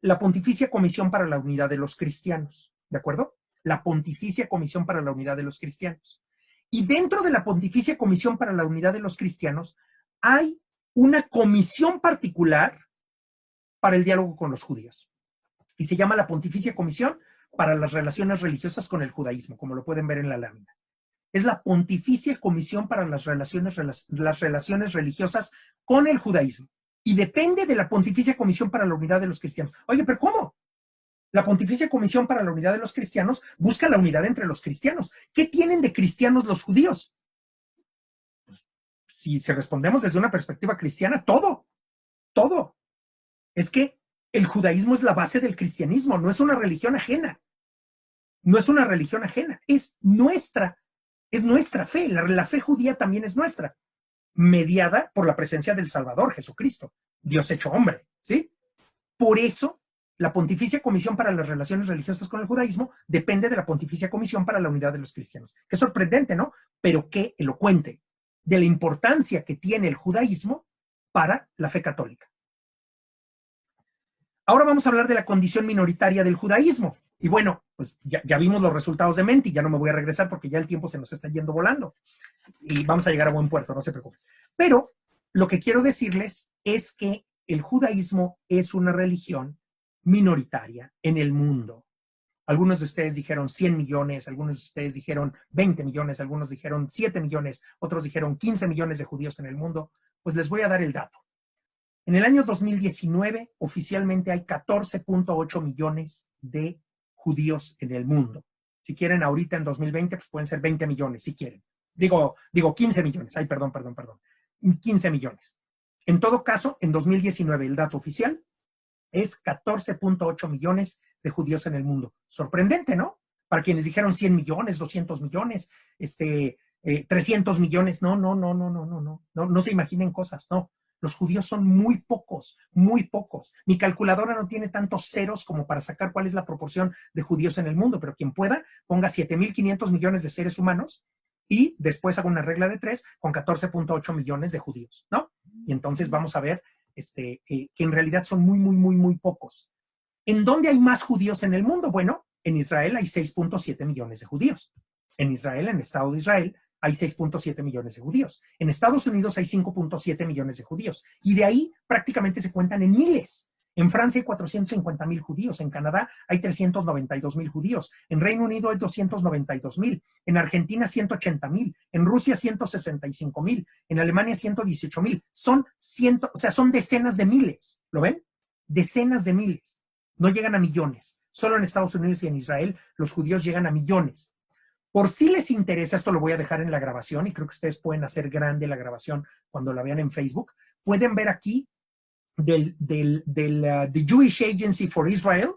la Pontificia Comisión para la Unidad de los Cristianos, ¿de acuerdo? La Pontificia Comisión para la Unidad de los Cristianos. Y dentro de la Pontificia Comisión para la Unidad de los Cristianos hay una comisión particular para el diálogo con los judíos. Y se llama la Pontificia Comisión para las Relaciones Religiosas con el Judaísmo, como lo pueden ver en la lámina. Es la Pontificia Comisión para las relaciones religiosas con el judaísmo. Y depende de la Pontificia Comisión para la Unidad de los Cristianos. Oye, ¿pero cómo? La Pontificia Comisión para la Unidad de los Cristianos busca la unidad entre los cristianos. ¿Qué tienen de cristianos los judíos? Pues, si respondemos desde una perspectiva cristiana, todo. Es que el judaísmo es la base del cristianismo, no es una religión ajena. No es una religión ajena, es nuestra fe. La fe judía también es nuestra, mediada por la presencia del Salvador, Jesucristo, Dios hecho hombre, ¿sí? Por eso, la Pontificia Comisión para las Relaciones Religiosas con el Judaísmo depende de la Pontificia Comisión para la Unidad de los Cristianos. Qué sorprendente, ¿no? Pero qué elocuente de la importancia que tiene el judaísmo para la fe católica. Ahora vamos a hablar de la condición minoritaria del judaísmo. Y bueno, pues ya vimos los resultados de Menti, ya no me voy a regresar porque ya el tiempo se nos está yendo volando. Y vamos a llegar a buen puerto, no se preocupen. Pero lo que quiero decirles es que el judaísmo es una religión minoritaria en el mundo. Algunos de ustedes dijeron 100 millones, algunos de ustedes dijeron 20 millones, algunos dijeron 7 millones, otros dijeron 15 millones de judíos en el mundo. Pues les voy a dar el dato. En el año 2019, oficialmente hay 14.8 millones de judíos en el mundo. Si quieren, ahorita en 2020, pues pueden ser 20 millones, si quieren. Digo 15 millones. Ay, perdón. 15 millones. En todo caso, en 2019, el dato oficial es 14.8 millones de judíos en el mundo. Sorprendente, ¿no? Para quienes dijeron 100 millones, 200 millones, 300 millones. No se imaginen cosas, no. Los judíos son muy pocos, muy pocos. Mi calculadora no tiene tantos ceros como para sacar cuál es la proporción de judíos en el mundo, pero quien pueda, ponga 7.500 millones de seres humanos y después haga una regla de 3 con 14.8 millones de judíos, ¿no? Y entonces vamos a ver que en realidad son muy pocos. ¿En dónde hay más judíos en el mundo? Bueno, en Israel hay 6.7 millones de judíos. En Israel, en el Estado de Israel, hay 6.7 millones de judíos. En Estados Unidos hay 5.7 millones de judíos. Y de ahí prácticamente se cuentan en miles. En Francia hay 450,000 judíos. En Canadá hay 392,000 judíos. En Reino Unido hay 292,000. En Argentina 180,000. En Rusia 165,000. En Alemania 118,000. Son decenas de miles. ¿Lo ven? Decenas de miles. No llegan a millones. Solo en Estados Unidos y en Israel los judíos llegan a millones. Por si les interesa, esto lo voy a dejar en la grabación y creo que ustedes pueden hacer grande la grabación cuando la vean en Facebook. Pueden ver aquí the Jewish Agency for Israel,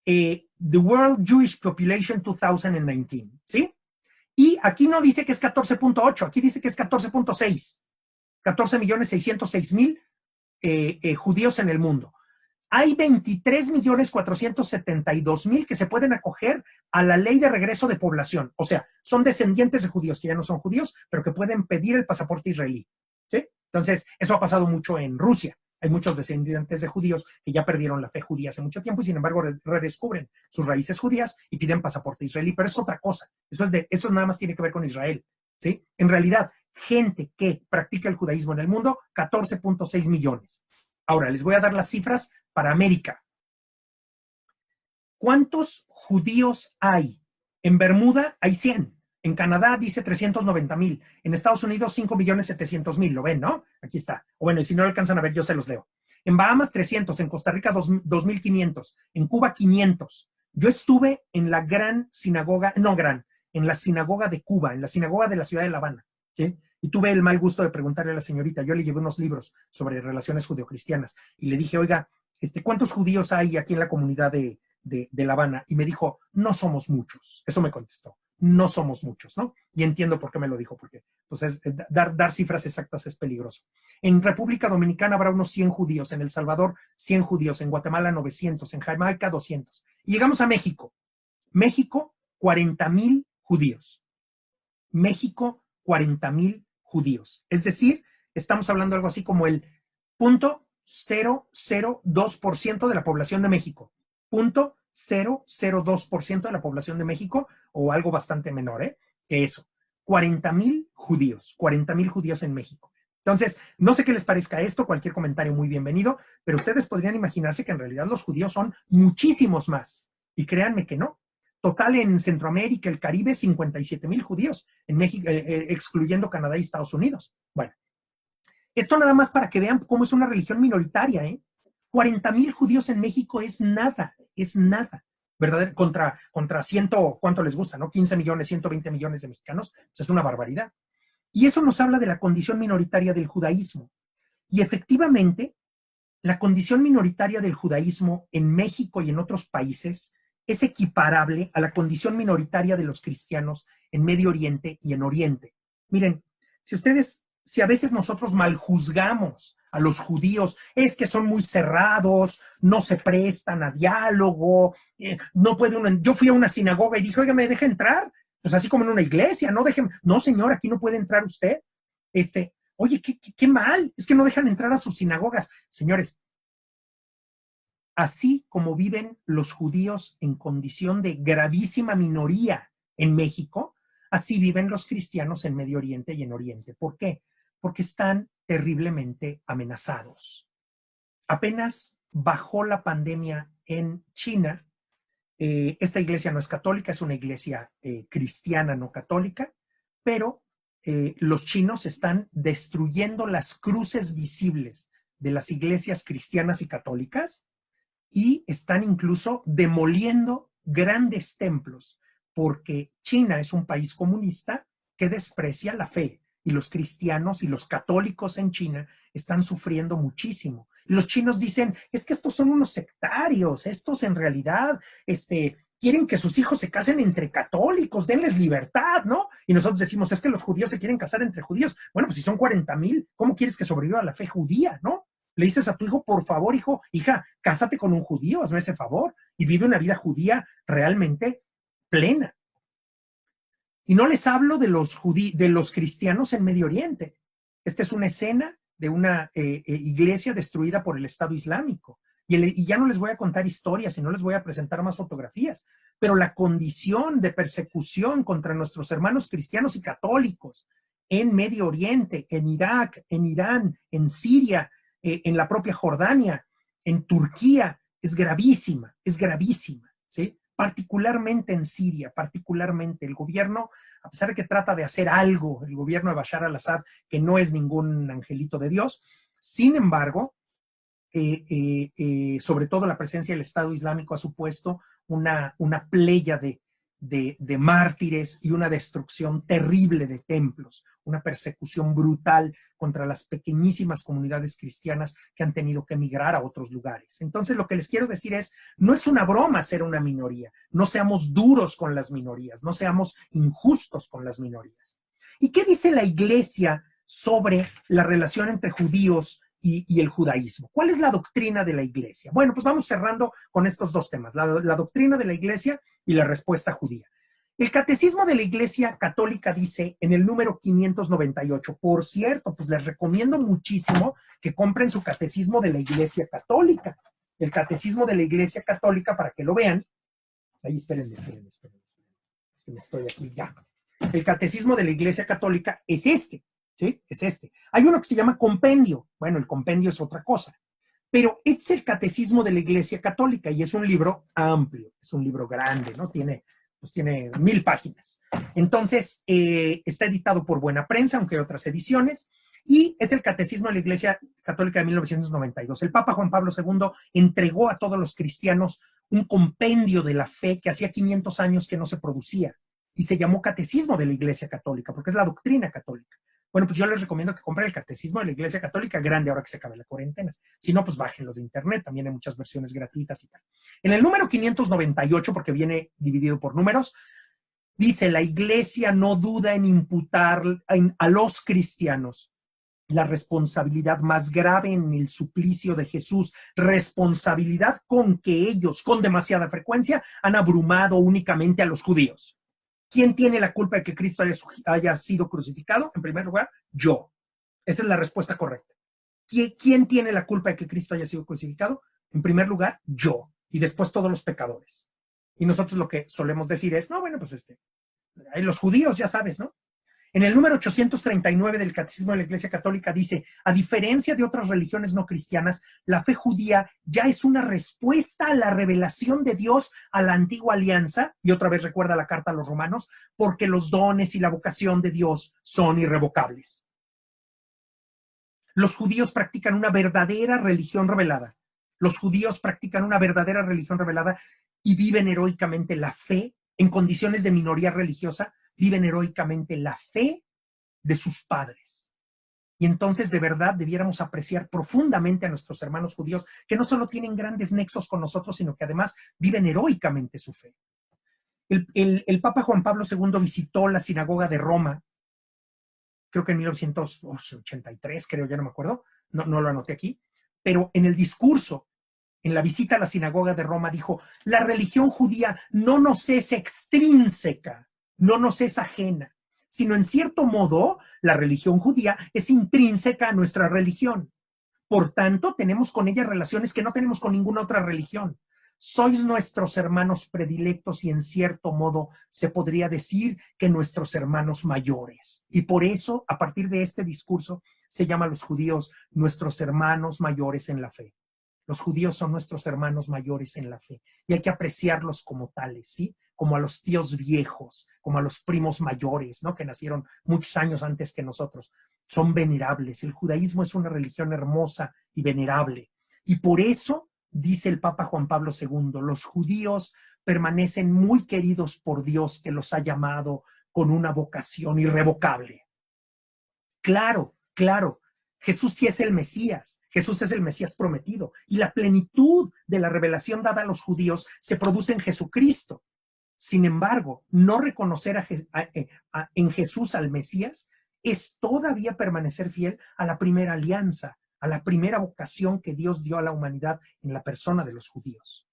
The World Jewish Population 2019, ¿sí? Y aquí no dice que es 14.8, aquí dice que es 14.6. 14.606.000 judíos en el mundo. Hay 23.472.000 que se pueden acoger a la ley de regreso de población. O sea, son descendientes de judíos que ya no son judíos, pero que pueden pedir el pasaporte israelí. ¿Sí? Entonces, eso ha pasado mucho en Rusia. Hay muchos descendientes de judíos que ya perdieron la fe judía hace mucho tiempo y sin embargo redescubren sus raíces judías y piden pasaporte israelí. Pero es otra cosa. Eso nada más tiene que ver con Israel. ¿Sí? En realidad, gente que practica el judaísmo en el mundo, 14.6 millones. Ahora, les voy a dar las cifras para América. ¿Cuántos judíos hay? En Bermuda hay 100. En Canadá dice 390,000. En Estados Unidos 5.700.000. ¿Lo ven, no? Aquí está. O bueno, y si no lo alcanzan a ver, yo se los leo. En Bahamas 300. En Costa Rica 2.500. En Cuba 500. Yo estuve en la gran sinagoga, en la sinagoga de Cuba, en la sinagoga de la ciudad de La Habana. ¿Sí? Y tuve el mal gusto de preguntarle a la señorita. Yo le llevé unos libros sobre relaciones judeocristianas y le dije, oiga, ¿cuántos judíos hay aquí en la comunidad de La Habana? Y me dijo, no somos muchos. Eso me contestó, no somos muchos, ¿no? Y entiendo por qué me lo dijo, porque entonces dar cifras exactas es peligroso. En República Dominicana habrá unos 100 judíos, en El Salvador 100 judíos, en Guatemala 900, en Jamaica 200. Y llegamos a México. México, 40,000 judíos. México, 40,000 judíos. Es decir, estamos hablando de algo así como el 0.002% de la población de México. 0.002% de la población de México, o algo bastante menor, que eso. 40,000 judíos. 40,000 judíos en México. Entonces, no sé qué les parezca esto, cualquier comentario muy bienvenido, pero ustedes podrían imaginarse que en realidad los judíos son muchísimos más. Y créanme que no. Total en Centroamérica, el Caribe, 57,000 judíos, en México, excluyendo Canadá y Estados Unidos. Bueno, esto nada más para que vean cómo es una religión minoritaria, 40,000 judíos en México es nada, ¿verdad? Contra 100, ¿cuánto les gusta, no? 15 millones, 120 millones de mexicanos, pues es una barbaridad. Y eso nos habla de la condición minoritaria del judaísmo. Y efectivamente, la condición minoritaria del judaísmo en México y en otros países es equiparable a la condición minoritaria de los cristianos en Medio Oriente y en Oriente. Miren, si a veces nosotros maljuzgamos a los judíos, es que son muy cerrados, no se prestan a diálogo, no puede uno. Yo fui a una sinagoga y dije, oiga, ¿me deja entrar? Pues así como en una iglesia, no señor, aquí no puede entrar usted. Oye, qué mal, es que no dejan entrar a sus sinagogas. Señores, así como viven los judíos en condición de gravísima minoría en México, así viven los cristianos en Medio Oriente y en Oriente. ¿Por qué? Porque están terriblemente amenazados. Apenas bajó la pandemia en China. Esta iglesia no es católica, es una iglesia cristiana no católica, pero los chinos están destruyendo las cruces visibles de las iglesias cristianas y católicas y están incluso demoliendo grandes templos, porque China es un país comunista que desprecia la fe y los cristianos y los católicos en China están sufriendo muchísimo. Los chinos dicen, es que estos son unos sectarios, estos en realidad quieren que sus hijos se casen entre católicos, denles libertad, ¿no? Y nosotros decimos, es que los judíos se quieren casar entre judíos. Bueno, pues si son 40,000, ¿cómo quieres que sobreviva la fe judía, no? Le dices a tu hijo, por favor, hijo, hija, cásate con un judío, hazme ese favor, y vive una vida judía realmente plena. Y no les hablo de los cristianos en Medio Oriente. Esta es una escena de una iglesia destruida por el Estado Islámico. Y ya no les voy a contar historias y no les voy a presentar más fotografías, pero la condición de persecución contra nuestros hermanos cristianos y católicos en Medio Oriente, en Irak, en Irán, en Siria, en la propia Jordania, en Turquía, es gravísima, ¿sí? Particularmente en Siria, particularmente el gobierno, a pesar de que trata de hacer algo, el gobierno de Bashar al-Assad, que no es ningún angelito de Dios, sin embargo, sobre todo la presencia del Estado Islámico ha supuesto una playa de mártires y una destrucción terrible de templos, una persecución brutal contra las pequeñísimas comunidades cristianas que han tenido que emigrar a otros lugares. Entonces, lo que les quiero decir es, no es una broma ser una minoría, no seamos duros con las minorías, no seamos injustos con las minorías. ¿Y qué dice la Iglesia sobre la relación entre judíos y el judaísmo? ¿Cuál es la doctrina de la Iglesia? Bueno, pues vamos cerrando con estos dos temas, la doctrina de la Iglesia y la respuesta judía. El Catecismo de la Iglesia Católica dice en el número 598, por cierto, pues les recomiendo muchísimo que compren su Catecismo de la Iglesia Católica, el Catecismo de la Iglesia Católica, para que lo vean. Ahí, espérenme. Es que me estoy aquí ya. El Catecismo de la Iglesia Católica es este. ¿Sí? Es este. Hay uno que se llama compendio. Bueno, el compendio es otra cosa. Pero es el Catecismo de la Iglesia Católica y es un libro amplio, es un libro grande, ¿no? Tiene 1000 páginas. Entonces, está editado por Buena Prensa, aunque hay otras ediciones, y es el Catecismo de la Iglesia Católica de 1992. El Papa Juan Pablo II entregó a todos los cristianos un compendio de la fe que hacía 500 años que no se producía, y se llamó Catecismo de la Iglesia Católica, porque es la doctrina católica. Bueno, pues yo les recomiendo que compren el Catecismo de la Iglesia Católica grande ahora que se acabe la cuarentena. Si no, pues bájenlo de internet, también hay muchas versiones gratuitas y tal. En el número 598, porque viene dividido por números, dice, la Iglesia no duda en imputar a los cristianos la responsabilidad más grave en el suplicio de Jesús, responsabilidad con que ellos, con demasiada frecuencia, han abrumado únicamente a los judíos. ¿Quién tiene la culpa de que Cristo haya sido crucificado? En primer lugar, yo. Esa es la respuesta correcta. ¿Quién tiene la culpa de que Cristo haya sido crucificado? En primer lugar, yo. Y después todos los pecadores. Y nosotros lo que solemos decir es, no, bueno, pues los judíos, ya sabes, ¿no? En el número 839 del Catecismo de la Iglesia Católica dice, a diferencia de otras religiones no cristianas, la fe judía ya es una respuesta a la revelación de Dios a la antigua alianza, y otra vez recuerda la carta a los romanos, porque los dones y la vocación de Dios son irrevocables. Los judíos practican una verdadera religión revelada. Los judíos practican una verdadera religión revelada y viven heroicamente la fe en condiciones de minoría religiosa, viven heroicamente la fe de sus padres. Y entonces de verdad debiéramos apreciar profundamente a nuestros hermanos judíos que no solo tienen grandes nexos con nosotros, sino que además viven heroicamente su fe. El Papa Juan Pablo II visitó la sinagoga de Roma, creo que en 1983, creo, ya no me acuerdo, no lo anoté aquí, pero en el discurso, en la visita a la sinagoga de Roma, dijo, la religión judía no nos es extrínseca, no nos es ajena, sino en cierto modo la religión judía es intrínseca a nuestra religión. Por tanto, tenemos con ella relaciones que no tenemos con ninguna otra religión. Sois nuestros hermanos predilectos y en cierto modo se podría decir que nuestros hermanos mayores. Y por eso, a partir de este discurso, se llama a los judíos nuestros hermanos mayores en la fe. Los judíos son nuestros hermanos mayores en la fe y hay que apreciarlos como tales, ¿sí? Como a los tíos viejos, como a los primos mayores, ¿no? Que nacieron muchos años antes que nosotros. Son venerables. El judaísmo es una religión hermosa y venerable. Y por eso, dice el Papa Juan Pablo II, los judíos permanecen muy queridos por Dios, que los ha llamado con una vocación irrevocable. Claro, claro. Jesús sí es el Mesías, Jesús es el Mesías prometido y la plenitud de la revelación dada a los judíos se produce en Jesucristo. Sin embargo, no reconocer en Jesús al Mesías es todavía permanecer fiel a la primera alianza, a la primera vocación que Dios dio a la humanidad en la persona de los judíos.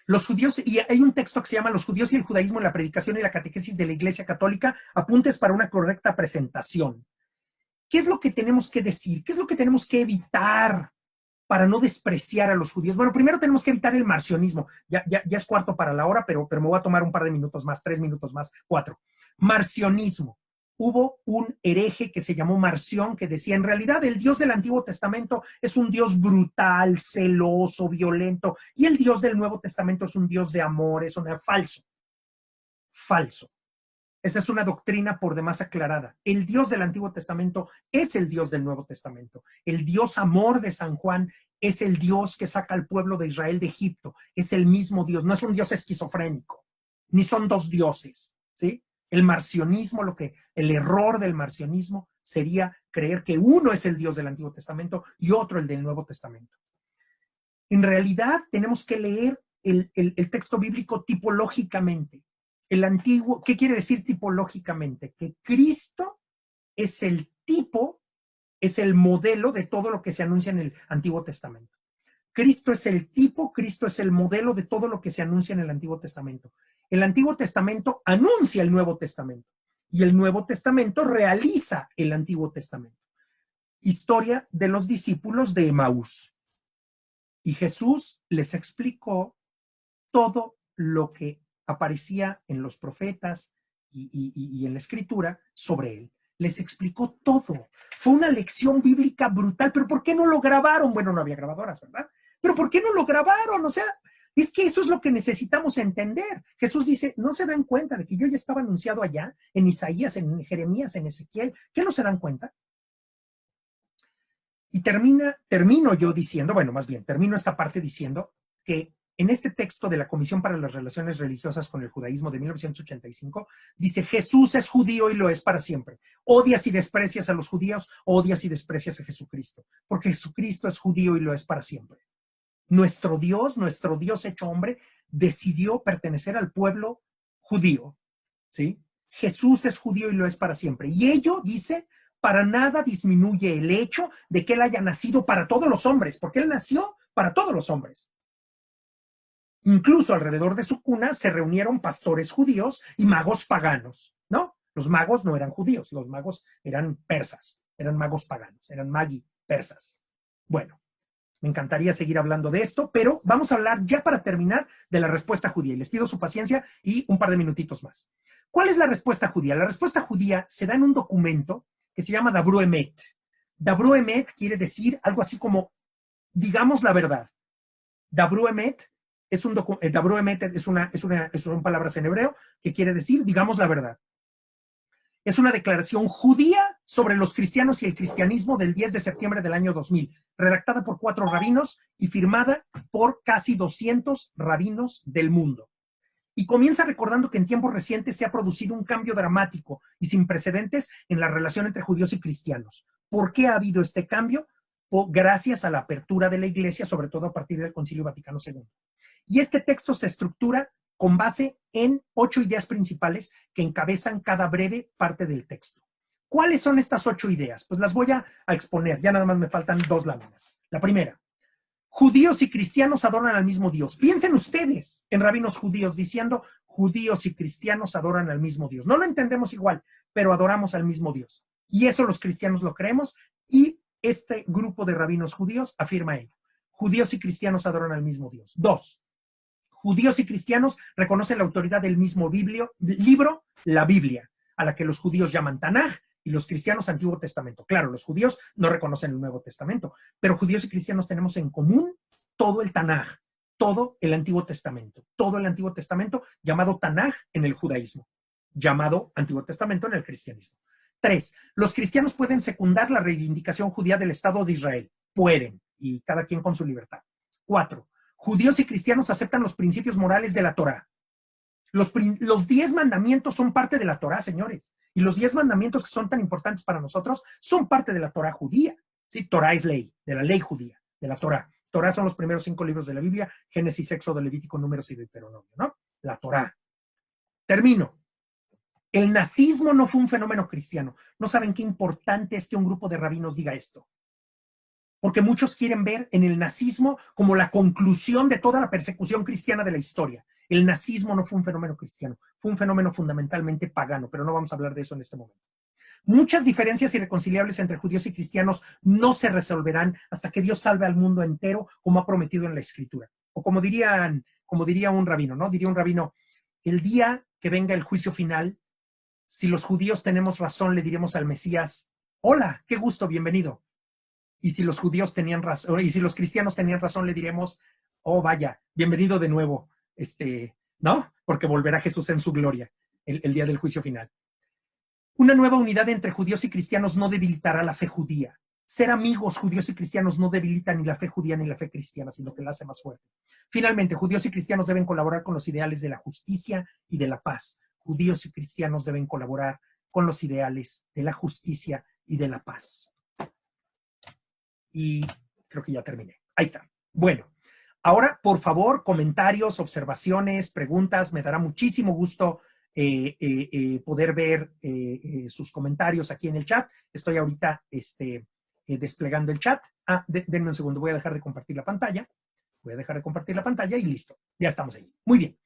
Los judíos, y hay un texto que se llama Los judíos y el judaísmo en la predicación y la catequesis de la Iglesia Católica, apuntes para una correcta presentación. ¿Qué es lo que tenemos que decir? ¿Qué es lo que tenemos que evitar para no despreciar a los judíos? Bueno, primero tenemos que evitar el marcionismo. Ya es cuarto para la hora, pero me voy a tomar un par de minutos más, 3 minutos más, 4. Marcionismo. Hubo un hereje que se llamó Marción que decía, en realidad el Dios del Antiguo Testamento es un Dios brutal, celoso, violento, y el Dios del Nuevo Testamento es un Dios de amor, es un falso. Falso. Esa es una doctrina por demás aclarada. El Dios del Antiguo Testamento es el Dios del Nuevo Testamento. El Dios amor de San Juan es el Dios que saca al pueblo de Israel de Egipto. Es el mismo Dios, no es un Dios esquizofrénico, ni son dos dioses, ¿sí? El marcionismo, el error del marcionismo sería creer que uno es el Dios del Antiguo Testamento y otro el del Nuevo Testamento. En realidad tenemos que leer el texto bíblico tipológicamente. El antiguo, ¿qué quiere decir tipológicamente? Que Cristo es el tipo, es el modelo de todo lo que se anuncia en el Antiguo Testamento. Cristo es el tipo, Cristo es el modelo de todo lo que se anuncia en el Antiguo Testamento. El Antiguo Testamento anuncia el Nuevo Testamento y el Nuevo Testamento realiza el Antiguo Testamento. Historia de los discípulos de Emaús. Y Jesús les explicó todo lo que aparecía en los profetas y en la escritura sobre él. Les explicó todo. Fue una lección bíblica brutal. ¿Pero por qué no lo grabaron? Bueno, no había grabadoras, ¿verdad? ¿Pero por qué no lo grabaron? O sea, es que eso es lo que necesitamos entender. Jesús dice, ¿no se dan cuenta de que yo ya estaba anunciado allá, en Isaías, en Jeremías, en Ezequiel? ¿Qué no se dan cuenta? Y termino yo diciendo, bueno, más bien, termino esta parte diciendo que en este texto de la Comisión para las Relaciones Religiosas con el Judaísmo de 1985, dice, Jesús es judío y lo es para siempre. Odias y desprecias a los judíos, odias y desprecias a Jesucristo, porque Jesucristo es judío y lo es para siempre. Nuestro Dios hecho hombre, decidió pertenecer al pueblo judío, ¿sí? Jesús es judío y lo es para siempre. Y ello, dice, para nada disminuye el hecho de que él haya nacido para todos los hombres, porque él nació para todos los hombres. Incluso alrededor de su cuna se reunieron pastores judíos y magos paganos, ¿no? Los magos no eran judíos, los magos eran persas, eran magos paganos, eran magi persas. Bueno, me encantaría seguir hablando de esto, pero vamos a hablar ya para terminar de la respuesta judía y les pido su paciencia y un par de minutitos más. ¿Cuál es la respuesta judía? La respuesta judía se da en un documento que se llama Dabru Emet. Dabru Emet quiere decir algo así como digamos la verdad. Dabru Emet Dabru Emet son palabras en hebreo que quiere decir digamos la verdad. Es una declaración judía sobre los cristianos y el cristianismo del 10 de septiembre del año 2000, redactada por 4 rabinos y firmada por casi 200 rabinos del mundo. Y comienza recordando que en tiempos recientes se ha producido un cambio dramático y sin precedentes en la relación entre judíos y cristianos. ¿Por qué ha habido este cambio? Gracias a la apertura de la Iglesia, sobre todo a partir del Concilio Vaticano II. Y este texto se estructura con base en 8 ideas principales que encabezan cada breve parte del texto. ¿Cuáles son estas 8 ideas? Pues las voy a exponer, ya nada más me faltan 2 láminas. La primera, judíos y cristianos adoran al mismo Dios. Piensen ustedes en rabinos judíos diciendo, judíos y cristianos adoran al mismo Dios. No lo entendemos igual, pero adoramos al mismo Dios. Y eso los cristianos lo creemos y este grupo de rabinos judíos afirma ello. Judíos y cristianos adoran al mismo Dios. 2. Judíos y cristianos reconocen la autoridad del mismo libro, la Biblia, a la que los judíos llaman Tanaj y los cristianos Antiguo Testamento. Claro, los judíos no reconocen el Nuevo Testamento, pero judíos y cristianos tenemos en común todo el Tanaj, todo el Antiguo Testamento, todo el Antiguo Testamento llamado Tanaj en el judaísmo, llamado Antiguo Testamento en el cristianismo. 3. Los cristianos pueden secundar la reivindicación judía del Estado de Israel. Pueden, y cada quien con su libertad. 4. Judíos y cristianos aceptan los principios morales de la Torá. Los 10 mandamientos son parte de la Torá, señores. Y los 10 mandamientos que son tan importantes para nosotros son parte de la Torá judía. ¿Sí? Torá es ley, de la ley judía, de la Torá. Torá son los primeros 5 libros de la Biblia, Génesis, Éxodo, Levítico, Números y Deuteronomio, ¿no? La Torá. Termino. El nazismo no fue un fenómeno cristiano. ¿No saben qué importante es que un grupo de rabinos diga esto? Porque muchos quieren ver en el nazismo como la conclusión de toda la persecución cristiana de la historia. El nazismo no fue un fenómeno cristiano, fue un fenómeno fundamentalmente pagano, pero no vamos a hablar de eso en este momento. Muchas diferencias irreconciliables entre judíos y cristianos no se resolverán hasta que Dios salve al mundo entero, como ha prometido en la Escritura. O como diría un rabino, ¿no? Diría un rabino, el día que venga el juicio final, si los judíos tenemos razón, le diremos al Mesías, hola, qué gusto, bienvenido. Y si los judíos tenían razón, y si los cristianos tenían razón, le diremos, oh vaya, bienvenido de nuevo, ¿no? Porque volverá Jesús en su gloria el día del juicio final. Una nueva unidad entre judíos y cristianos no debilitará la fe judía. Ser amigos judíos y cristianos no debilita ni la fe judía ni la fe cristiana, sino que la hace más fuerte. Finalmente, judíos y cristianos deben colaborar con los ideales de la justicia y de la paz. Judíos y cristianos deben colaborar con los ideales de la justicia y de la paz. Y creo que ya terminé. Ahí está. Bueno, ahora, por favor, comentarios, observaciones, preguntas. Me dará muchísimo gusto poder ver sus comentarios aquí en el chat. Estoy ahorita desplegando el chat. Denme un segundo, voy a dejar de compartir la pantalla. Voy a dejar de compartir la pantalla y listo. Ya estamos ahí. Muy bien.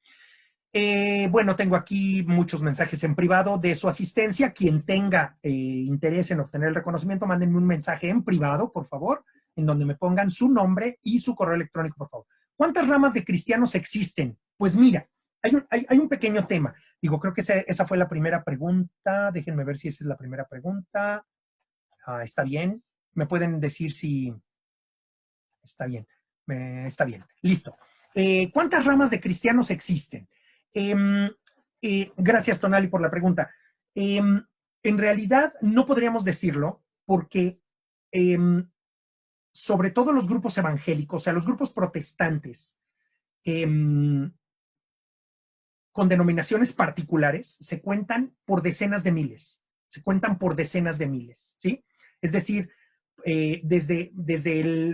Bueno, tengo aquí muchos mensajes en privado de su asistencia. Quien tenga interés en obtener el reconocimiento, mándenme un mensaje en privado, por favor, en donde me pongan su nombre y su correo electrónico, por favor. ¿Cuántas ramas de cristianos existen? Pues mira, hay un pequeño tema. Digo, creo que esa fue la primera pregunta. Déjenme ver si esa es la primera pregunta. Está bien. Me pueden decir si... Está bien. Está bien. Listo. ¿Cuántas ramas de cristianos existen? Gracias, Tonali, por la pregunta. En realidad, no podríamos decirlo porque sobre todo los grupos evangélicos, o sea, los grupos protestantes, con denominaciones particulares, se cuentan por decenas de miles. Se cuentan por decenas de miles, ¿sí? Es decir, desde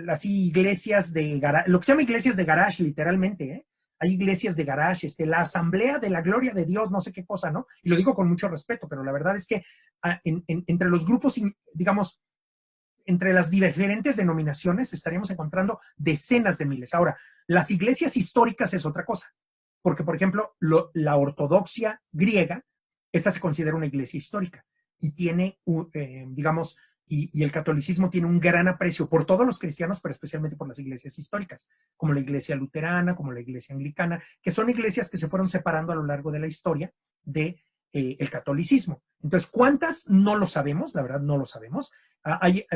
así iglesias de garage, lo que se llama iglesias de garage, literalmente, ¿eh? Hay iglesias de garage, la asamblea de la gloria de Dios, no sé qué cosa, ¿no? Y lo digo con mucho respeto, pero la verdad es que entre los grupos, digamos, entre las diferentes denominaciones estaríamos encontrando decenas de miles. Ahora, las iglesias históricas es otra cosa, porque, por ejemplo, la ortodoxia griega, esta se considera una iglesia histórica y tiene, digamos, y el catolicismo tiene un gran aprecio por todos los cristianos, pero especialmente por las iglesias históricas, como la iglesia luterana, como la iglesia anglicana, que son iglesias que se fueron separando a lo largo de la historia de el catolicismo. Entonces, ¿cuántas? No lo sabemos, la verdad no lo sabemos.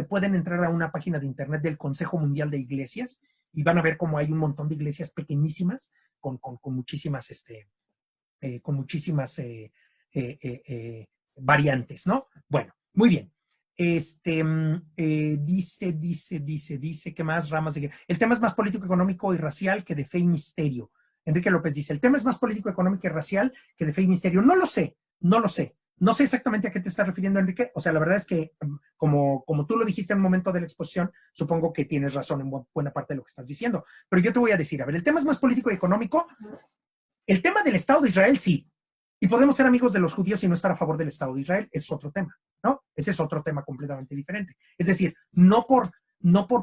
Pueden entrar a una página de internet del Consejo Mundial de Iglesias y van a ver cómo hay un montón de iglesias pequeñísimas con muchísimas, variantes, ¿no? Bueno, muy bien. Dice, ¿qué más? Ramas de... El tema es más político, económico y racial que de fe y misterio. Enrique López dice, el tema es más político, económico y racial que de fe y misterio. No lo sé, no lo sé. No sé exactamente a qué te estás refiriendo, Enrique. O sea, la verdad es que, como tú lo dijiste en un momento de la exposición, supongo que tienes razón en buena parte de lo que estás diciendo. Pero yo te voy a decir, a ver, el tema es más político y económico. El tema del Estado de Israel, sí. Y podemos ser amigos de los judíos y no estar a favor del Estado de Israel. Ese es otro tema, ¿no? Ese es otro tema completamente diferente. Es decir, no por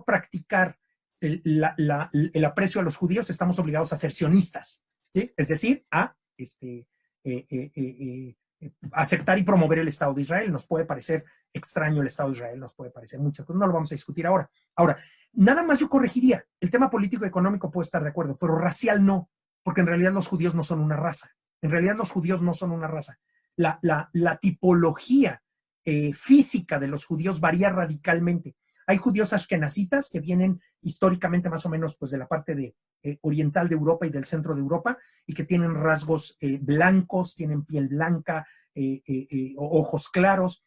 practicar el aprecio a los judíos estamos obligados a ser sionistas, ¿sí? Es decir, a aceptar y promover el Estado de Israel. Nos puede parecer extraño el Estado de Israel, nos puede parecer mucho, no lo vamos a discutir ahora. Ahora, nada más yo corregiría, el tema político y económico puedo estar de acuerdo, pero racial no, porque en realidad los judíos no son una raza. En realidad los judíos no son una raza. La tipología física de los judíos varía radicalmente. Hay judíos ashkenazitas que vienen históricamente más o menos pues, de la parte oriental de Europa y del centro de Europa y que tienen rasgos blancos, tienen piel blanca, ojos claros.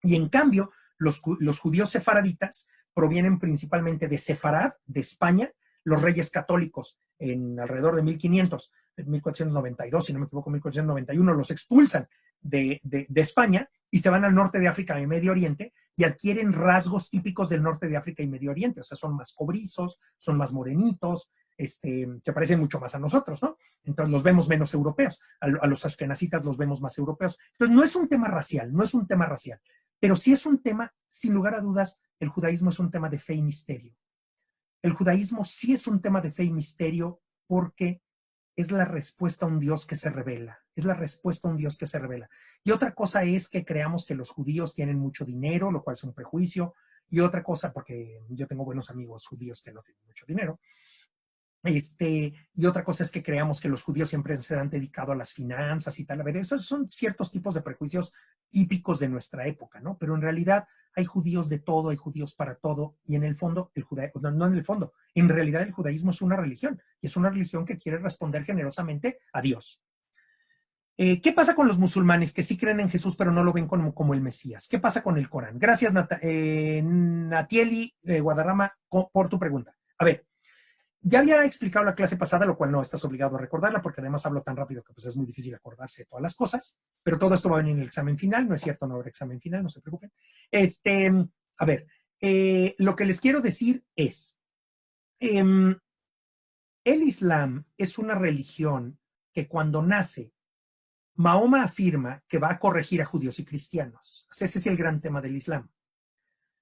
Y en cambio, los judíos sefaraditas provienen principalmente de Sefarad, de España. Los reyes católicos en alrededor de 1500, 1492, si no me equivoco, 1491, los expulsan de España y se van al norte de África y Medio Oriente y adquieren rasgos típicos del norte de África y Medio Oriente. O sea, son más cobrizos, son más morenitos, se parecen mucho más a nosotros, ¿no? Entonces los vemos menos europeos. A los ashkenazitas los vemos más europeos. Entonces no es un tema racial, no es un tema racial, pero sí es un tema, sin lugar a dudas, el judaísmo es un tema de fe y misterio. El judaísmo sí es un tema de fe y misterio porque es la respuesta a un Dios que se revela. Es la respuesta a un Dios que se revela. Y otra cosa es que creamos que los judíos tienen mucho dinero, lo cual es un prejuicio. Y otra cosa, porque yo tengo buenos amigos judíos que no tienen mucho dinero. Y otra cosa es que creamos que los judíos siempre se han dedicado a las finanzas y tal. A ver, esos son ciertos tipos de prejuicios típicos de nuestra época, ¿no? Pero en realidad hay judíos de todo, hay judíos para todo, y en el fondo, no en el fondo, en realidad el judaísmo es una religión, y es una religión que quiere responder generosamente a Dios. ¿Qué pasa con los musulmanes que sí creen en Jesús pero no lo ven como el Mesías? ¿Qué pasa con el Corán? Gracias, Natieli Guadarrama, por tu pregunta. A ver, ya había explicado la clase pasada, lo cual no estás obligado a recordarla, porque además hablo tan rápido que pues, es muy difícil acordarse de todas las cosas, pero todo esto va a venir en el examen final, no es cierto, no habrá examen final, no se preocupen. A ver, lo que les quiero decir es, el Islam es una religión que cuando nace, Mahoma afirma que va a corregir a judíos y cristianos. O sea, ese es el gran tema del Islam.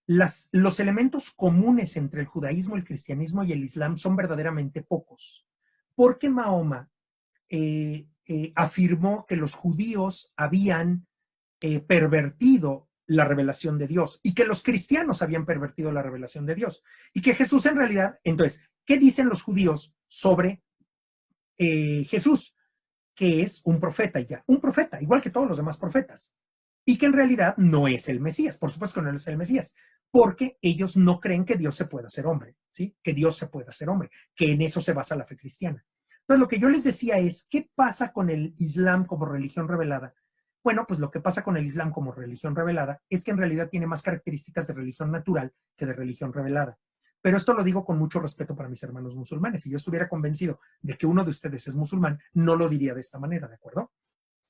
Los elementos comunes entre el judaísmo, el cristianismo y el islam son verdaderamente pocos, porque Mahoma afirmó que los judíos habían pervertido la revelación de Dios y que los cristianos habían pervertido la revelación de Dios y que Jesús en realidad, entonces, ¿qué dicen los judíos sobre Jesús? Que es un profeta y ya, un profeta, igual que todos los demás profetas. Y que en realidad no es el Mesías, por supuesto que no es el Mesías, porque ellos no creen que Dios se pueda hacer hombre, ¿sí? Que Dios se pueda hacer hombre, que en eso se basa la fe cristiana. Entonces, lo que yo les decía es, ¿qué pasa con el Islam como religión revelada? Bueno, pues lo que pasa con el Islam como religión revelada es que en realidad tiene más características de religión natural que de religión revelada. Pero esto lo digo con mucho respeto para mis hermanos musulmanes. Si yo estuviera convencido de que uno de ustedes es musulmán, no lo diría de esta manera, ¿de acuerdo?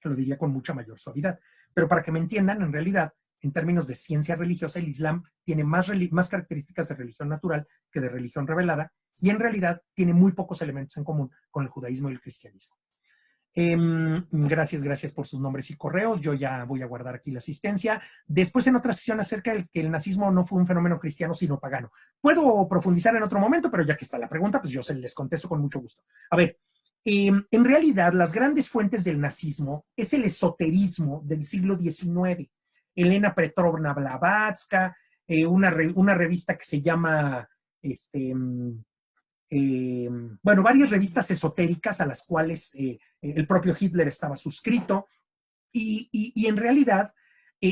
Lo diría con mucha mayor suavidad. Pero para que me entiendan, en realidad, en términos de ciencia religiosa, el Islam tiene más características de religión natural que de religión revelada y en realidad tiene muy pocos elementos en común con el judaísmo y el cristianismo. Gracias por sus nombres y correos. Yo ya voy a guardar aquí la asistencia. Después en otra sesión acerca de que el nazismo no fue un fenómeno cristiano sino pagano. Puedo profundizar en otro momento, pero ya que está la pregunta, pues yo se les contesto con mucho gusto. A ver, en realidad las grandes fuentes del nazismo es el esoterismo del siglo XIX. Elena Petrovna Blavatsky, una revista que se llama bueno, varias revistas esotéricas a las cuales el propio Hitler estaba suscrito y en realidad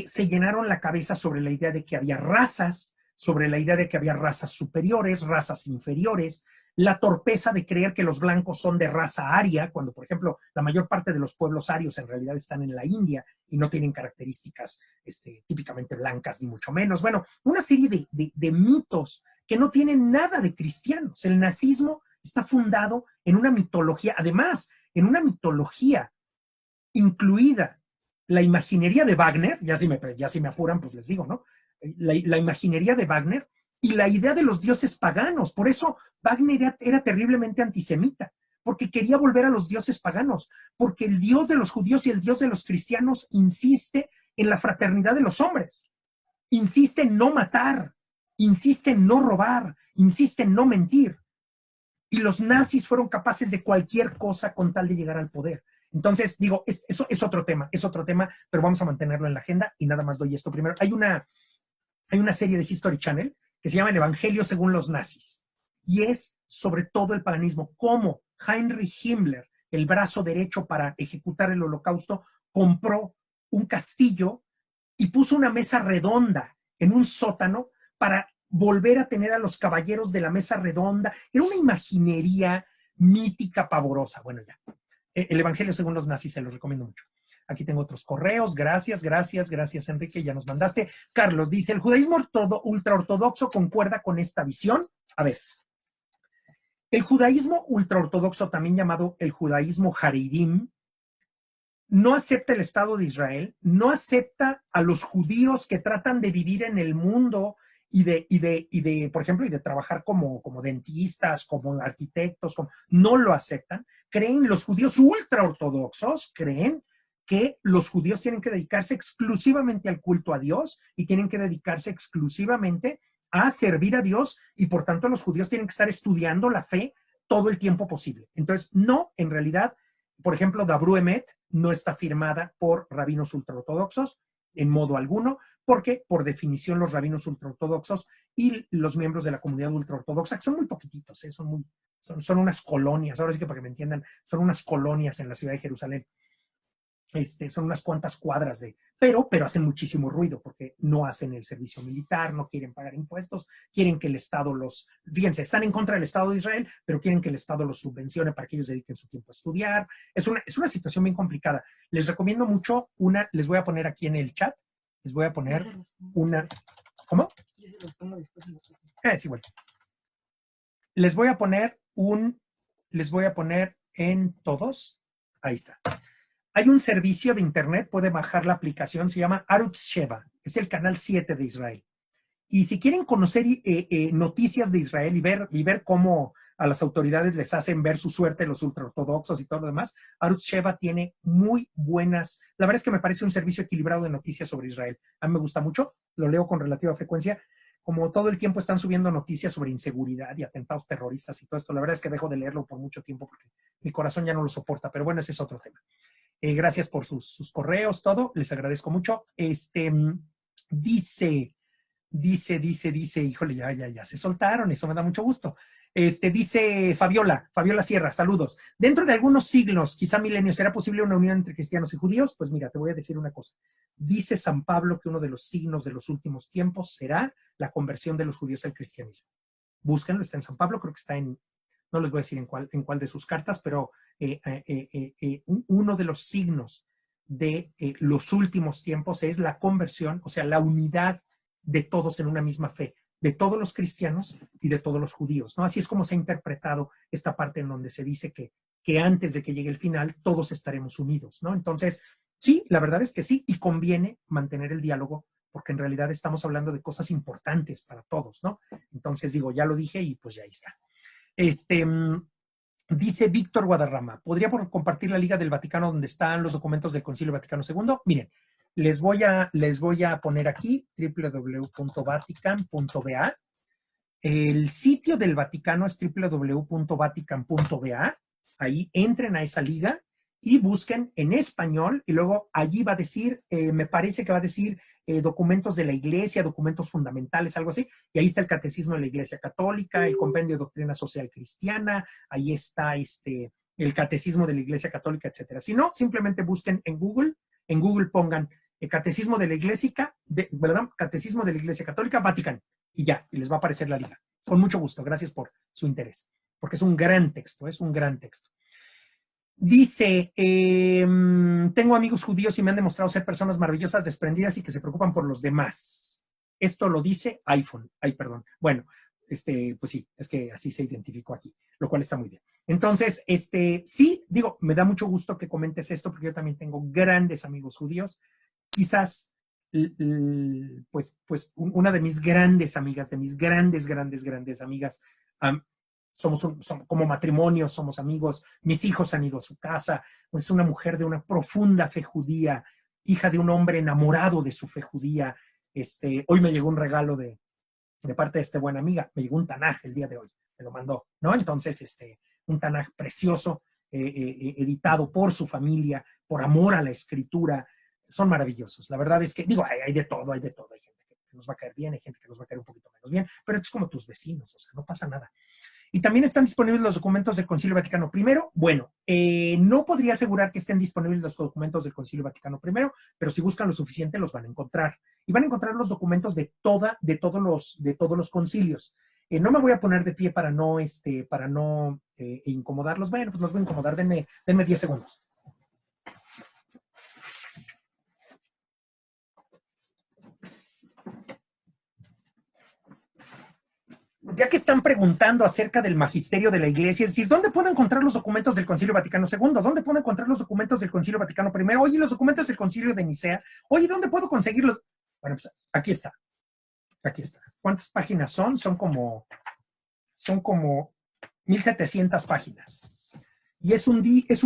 se llenaron la cabeza sobre la idea de que había razas, sobre la idea de que había razas superiores, razas inferiores, la torpeza de creer que los blancos son de raza aria, cuando por ejemplo la mayor parte de los pueblos arios en realidad están en la India y no tienen características típicamente blancas ni mucho menos. Bueno, una serie de mitos que no tienen nada de cristianos. El nazismo está fundado en una mitología, además, en una mitología incluida la imaginería de Wagner, ya si me apuran, pues les digo, ¿no? La imaginería de Wagner y la idea de los dioses paganos. Por eso Wagner era terriblemente antisemita, porque quería volver a los dioses paganos, porque el Dios de los judíos y el Dios de los cristianos insiste en la fraternidad de los hombres, insiste en no matar, insiste en no robar, insiste en no mentir. Y los nazis fueron capaces de cualquier cosa con tal de llegar al poder. Entonces, digo, eso es otro tema, pero vamos a mantenerlo en la agenda y nada más doy esto primero. Hay una serie de History Channel que se llama El Evangelio según los nazis y es sobre todo el paganismo, cómo Heinrich Himmler, el brazo derecho para ejecutar el holocausto, compró un castillo y puso una mesa redonda en un sótano para volver a tener a los caballeros de la mesa redonda. Era una imaginería mítica, pavorosa. Bueno, ya. El Evangelio según los nazis, se los recomiendo mucho. Aquí tengo otros correos. Gracias, Enrique, ya nos mandaste. Carlos dice, ¿el judaísmo ultraortodoxo concuerda con esta visión? A ver, el judaísmo ultraortodoxo, también llamado el judaísmo Haredim, no acepta el Estado de Israel, no acepta a los judíos que tratan de vivir en el mundo por ejemplo, y de trabajar como dentistas, como arquitectos, no lo aceptan. Los judíos ultraortodoxos creen que los judíos tienen que dedicarse exclusivamente al culto a Dios y tienen que dedicarse exclusivamente a servir a Dios, y por tanto los judíos tienen que estar estudiando la fe todo el tiempo posible. Entonces, no, en realidad, por ejemplo, Dabru Emet no está firmada por rabinos ultraortodoxos en modo alguno, porque por definición los rabinos ultraortodoxos y los miembros de la comunidad ultraortodoxa, que son muy poquititos, son unas colonias, ahora sí que para que me entiendan, son unas colonias en la ciudad de Jerusalén. Son unas cuantas cuadras pero hacen muchísimo ruido porque no hacen el servicio militar, no quieren pagar impuestos, quieren que el Estado fíjense, están en contra del Estado de Israel, pero quieren que el Estado los subvencione para que ellos dediquen su tiempo a estudiar. Es una situación bien complicada. Les recomiendo mucho les voy a poner aquí en el chat, les voy a poner una, ¿cómo? Sí, bueno. Les voy a poner en todos, ahí está. Hay un servicio de internet, puede bajar la aplicación, se llama Arutz Sheva, es el canal 7 de Israel. Y si quieren conocer noticias de Israel y ver cómo a las autoridades les hacen ver su suerte los ultraortodoxos y todo lo demás, Arutz Sheva tiene muy buenas, la verdad es que me parece un servicio equilibrado de noticias sobre Israel. A mí me gusta mucho, lo leo con relativa frecuencia. Como todo el tiempo están subiendo noticias sobre inseguridad y atentados terroristas y todo esto, la verdad es que dejo de leerlo por mucho tiempo porque mi corazón ya no lo soporta, pero bueno, ese es otro tema. Gracias por sus correos, todo. Les agradezco mucho. Dice, híjole, ya se soltaron, eso me da mucho gusto. Dice Fabiola Sierra, saludos. Dentro de algunos siglos, quizá milenios, ¿será posible una unión entre cristianos y judíos? Pues mira, te voy a decir una cosa. Dice San Pablo que uno de los signos de los últimos tiempos será la conversión de los judíos al cristianismo. Búsquenlo, está en San Pablo, creo que está no les voy a decir en cuál de sus cartas, pero uno de los signos de los últimos tiempos es la conversión, o sea, la unidad de todos en una misma fe, de todos los cristianos y de todos los judíos, ¿no? Así es como se ha interpretado esta parte en donde se dice que antes de que llegue el final todos estaremos unidos, ¿no? Entonces, sí, la verdad es que sí, y conviene mantener el diálogo porque en realidad estamos hablando de cosas importantes para todos, ¿no? Entonces digo, ya lo dije y pues ya ahí está. Dice Víctor Guadarrama, ¿podría compartir la Liga del Vaticano donde están los documentos del Concilio Vaticano II? Miren, les voy a poner aquí www.vatican.va. El sitio del Vaticano es www.vatican.va. Ahí entren a esa liga y busquen en español y luego allí va a decir, me parece que va a decir documentos de la Iglesia, documentos fundamentales, algo así, y ahí está el Catecismo de la Iglesia Católica, el Compendio de Doctrina Social Cristiana, ahí está el Catecismo de la Iglesia Católica, etcétera. Si no, simplemente busquen en Google pongan el Catecismo de la Iglesia, Catecismo de la Iglesia Católica, Vaticano, y ya, y les va a aparecer la liga. Con mucho gusto, gracias por su interés, porque es un gran texto, Dice, tengo amigos judíos y me han demostrado ser personas maravillosas, desprendidas y que se preocupan por los demás. Esto lo dice iPhone. Ay, perdón. Bueno, pues sí, es que así se identificó aquí, lo cual está muy bien. Entonces, sí, digo, me da mucho gusto que comentes esto porque yo también tengo grandes amigos judíos. Quizás, pues una de mis grandes amigas, de mis grandes amigas, somos como matrimonio, somos amigos, mis hijos han ido a su casa, es una mujer de una profunda fe judía, hija de un hombre enamorado de su fe judía. Hoy me llegó un regalo de parte de esta buena amiga, me llegó un Tanaj el día de hoy, me lo mandó, ¿no? Entonces, un Tanaj precioso, editado por su familia, por amor a la escritura, son maravillosos. La verdad es que, digo, hay de todo, hay gente que nos va a caer bien, hay gente que nos va a caer un poquito menos bien, pero esto es como tus vecinos, o sea, no pasa nada. Y también están disponibles los documentos del Concilio Vaticano I. Bueno, no podría asegurar que estén disponibles los documentos del Concilio Vaticano I, pero si buscan lo suficiente los van a encontrar. Y van a encontrar los documentos de todos los concilios. No me voy a poner de pie para no incomodarlos. Bueno, pues los voy a incomodar. Denme 10 segundos. Ya que están preguntando acerca del magisterio de la Iglesia, es decir, ¿dónde puedo encontrar los documentos del Concilio Vaticano II? ¿Dónde puedo encontrar los documentos del Concilio Vaticano I? Oye, los documentos del Concilio de Nicea. Oye, ¿dónde puedo conseguirlos? Bueno, pues aquí está. Aquí está. ¿Cuántas páginas son? Son como 1700 páginas. Y es un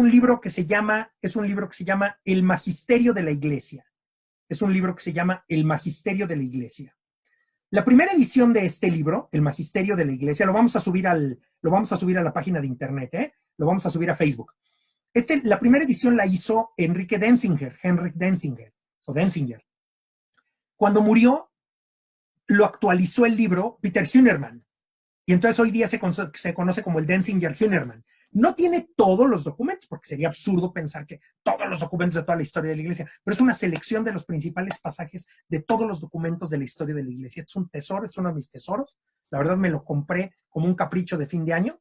libro que se llama El Magisterio de la Iglesia. Es un libro que se llama El Magisterio de la Iglesia. La primera edición de este libro, El Magisterio de la Iglesia, lo vamos a subir a la página de internet, lo vamos a subir a Facebook. La primera edición la hizo Henrik Denzinger. Cuando murió, lo actualizó el libro Peter Hünermann. Y entonces hoy día se conoce como el Denzinger-Hünermann. No tiene todos los documentos, porque sería absurdo pensar que todos los documentos de toda la historia de la Iglesia, pero es una selección de los principales pasajes de todos los documentos de la historia de la Iglesia. Es un tesoro, es uno de mis tesoros. La verdad me lo compré como un capricho de fin de año,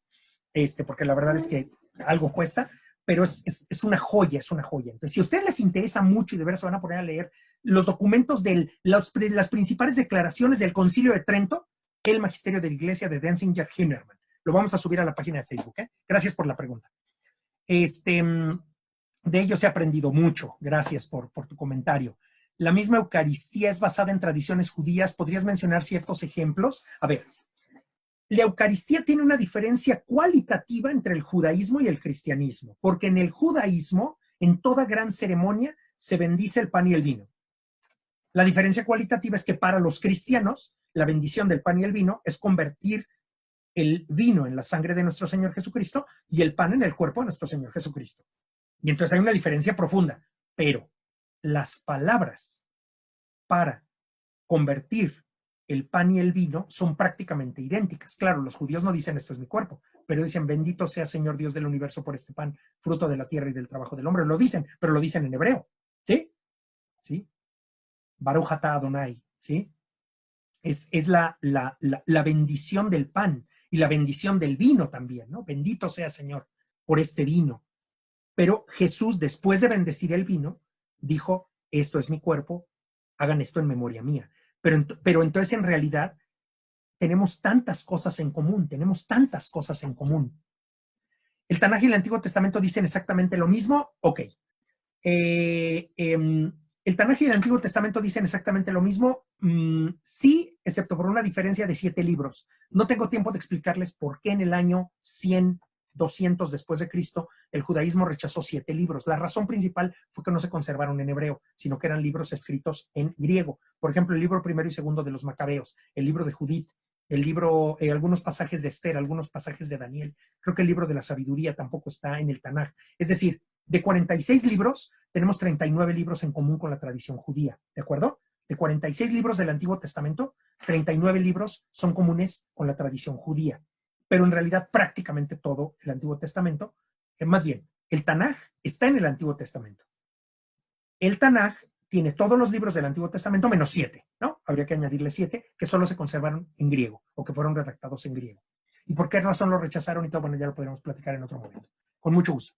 porque la verdad es que algo cuesta, pero es una joya, es una joya. Entonces, si a ustedes les interesa mucho y de verdad se van a poner a leer los documentos de las principales declaraciones del Concilio de Trento, El Magisterio de la Iglesia de Denzinger-Hünermann. Lo vamos a subir a la página de Facebook. Gracias por la pregunta. De ello se ha aprendido mucho. Gracias por tu comentario. La misma Eucaristía es basada en tradiciones judías. ¿Podrías mencionar ciertos ejemplos? A ver, la Eucaristía tiene una diferencia cualitativa entre el judaísmo y el cristianismo, porque en el judaísmo, en toda gran ceremonia, se bendice el pan y el vino. La diferencia cualitativa es que para los cristianos, la bendición del pan y el vino es convertir el vino en la sangre de nuestro Señor Jesucristo y el pan en el cuerpo de nuestro Señor Jesucristo. Y entonces hay una diferencia profunda, pero las palabras para convertir el pan y el vino son prácticamente idénticas. Claro, los judíos no dicen esto es mi cuerpo, pero dicen bendito sea Señor Dios del universo por este pan, fruto de la tierra y del trabajo del hombre. Lo dicen, pero lo dicen en hebreo. ¿Sí? ¿Sí? Baruch atah Adonai. ¿Sí? Es la bendición del pan y la bendición del vino también, ¿no? Bendito sea Señor por este vino. Pero Jesús, después de bendecir el vino, dijo, esto es mi cuerpo, hagan esto en memoria mía. Pero entonces en realidad tenemos tantas cosas en común, ¿El Tanaj y el Antiguo Testamento dicen exactamente lo mismo? Ok. ¿El Tanaj y el Antiguo Testamento dicen exactamente lo mismo? Sí, excepto por una diferencia de 7 libros. No tengo tiempo de explicarles por qué en el año 100, 200 después de Cristo, el judaísmo rechazó 7 libros. La razón principal fue que no se conservaron en hebreo, sino que eran libros escritos en griego. Por ejemplo, el libro primero y segundo de los Macabeos, el libro de Judith, el libro, algunos pasajes de Esther, algunos pasajes de Daniel. Creo que el libro de la sabiduría tampoco está en el Tanaj. Es decir, de 46 libros, tenemos 39 libros en común con la tradición judía, ¿de acuerdo? De 46 libros del Antiguo Testamento, 39 libros son comunes con la tradición judía. Pero en realidad prácticamente todo el Antiguo Testamento, más bien, el Tanaj está en el Antiguo Testamento. El Tanaj tiene todos los libros del Antiguo Testamento menos 7, ¿no? Habría que añadirle 7 que solo se conservaron en griego o que fueron redactados en griego. ¿Y por qué razón lo rechazaron y todo? Bueno, ya lo podríamos platicar en otro momento. Con mucho gusto.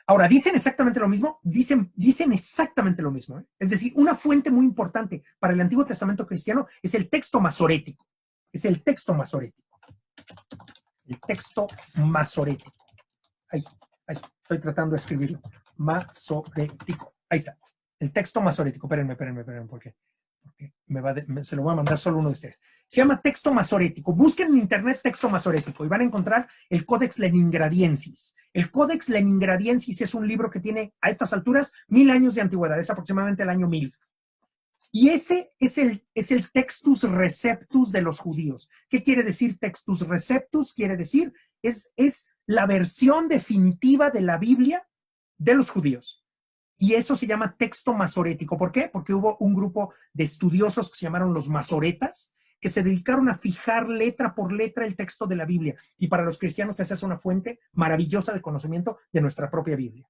Ahora, ¿dicen exactamente lo mismo? Dicen exactamente lo mismo. Es decir, una fuente muy importante para el Antiguo Testamento cristiano es el texto masorético. Es el texto masorético. El texto masorético. Ahí, estoy tratando de escribirlo. Masorético. Ahí está. El texto masorético. Espérenme, porque se lo voy a mandar solo uno de ustedes. Se llama texto masorético. Busquen en internet texto masorético y van a encontrar el Codex Leningradiensis. El Codex Leningradiensis es un libro que tiene a estas alturas 1000 años de antigüedad, es aproximadamente el año 1000. Y ese es el Textus Receptus de los judíos. ¿Qué quiere decir Textus Receptus? Quiere decir, es la versión definitiva de la Biblia de los judíos. Y eso se llama texto masorético. ¿Por qué? Porque hubo un grupo de estudiosos que se llamaron los masoretas, que se dedicaron a fijar letra por letra el texto de la Biblia. Y para los cristianos esa es una fuente maravillosa de conocimiento de nuestra propia Biblia.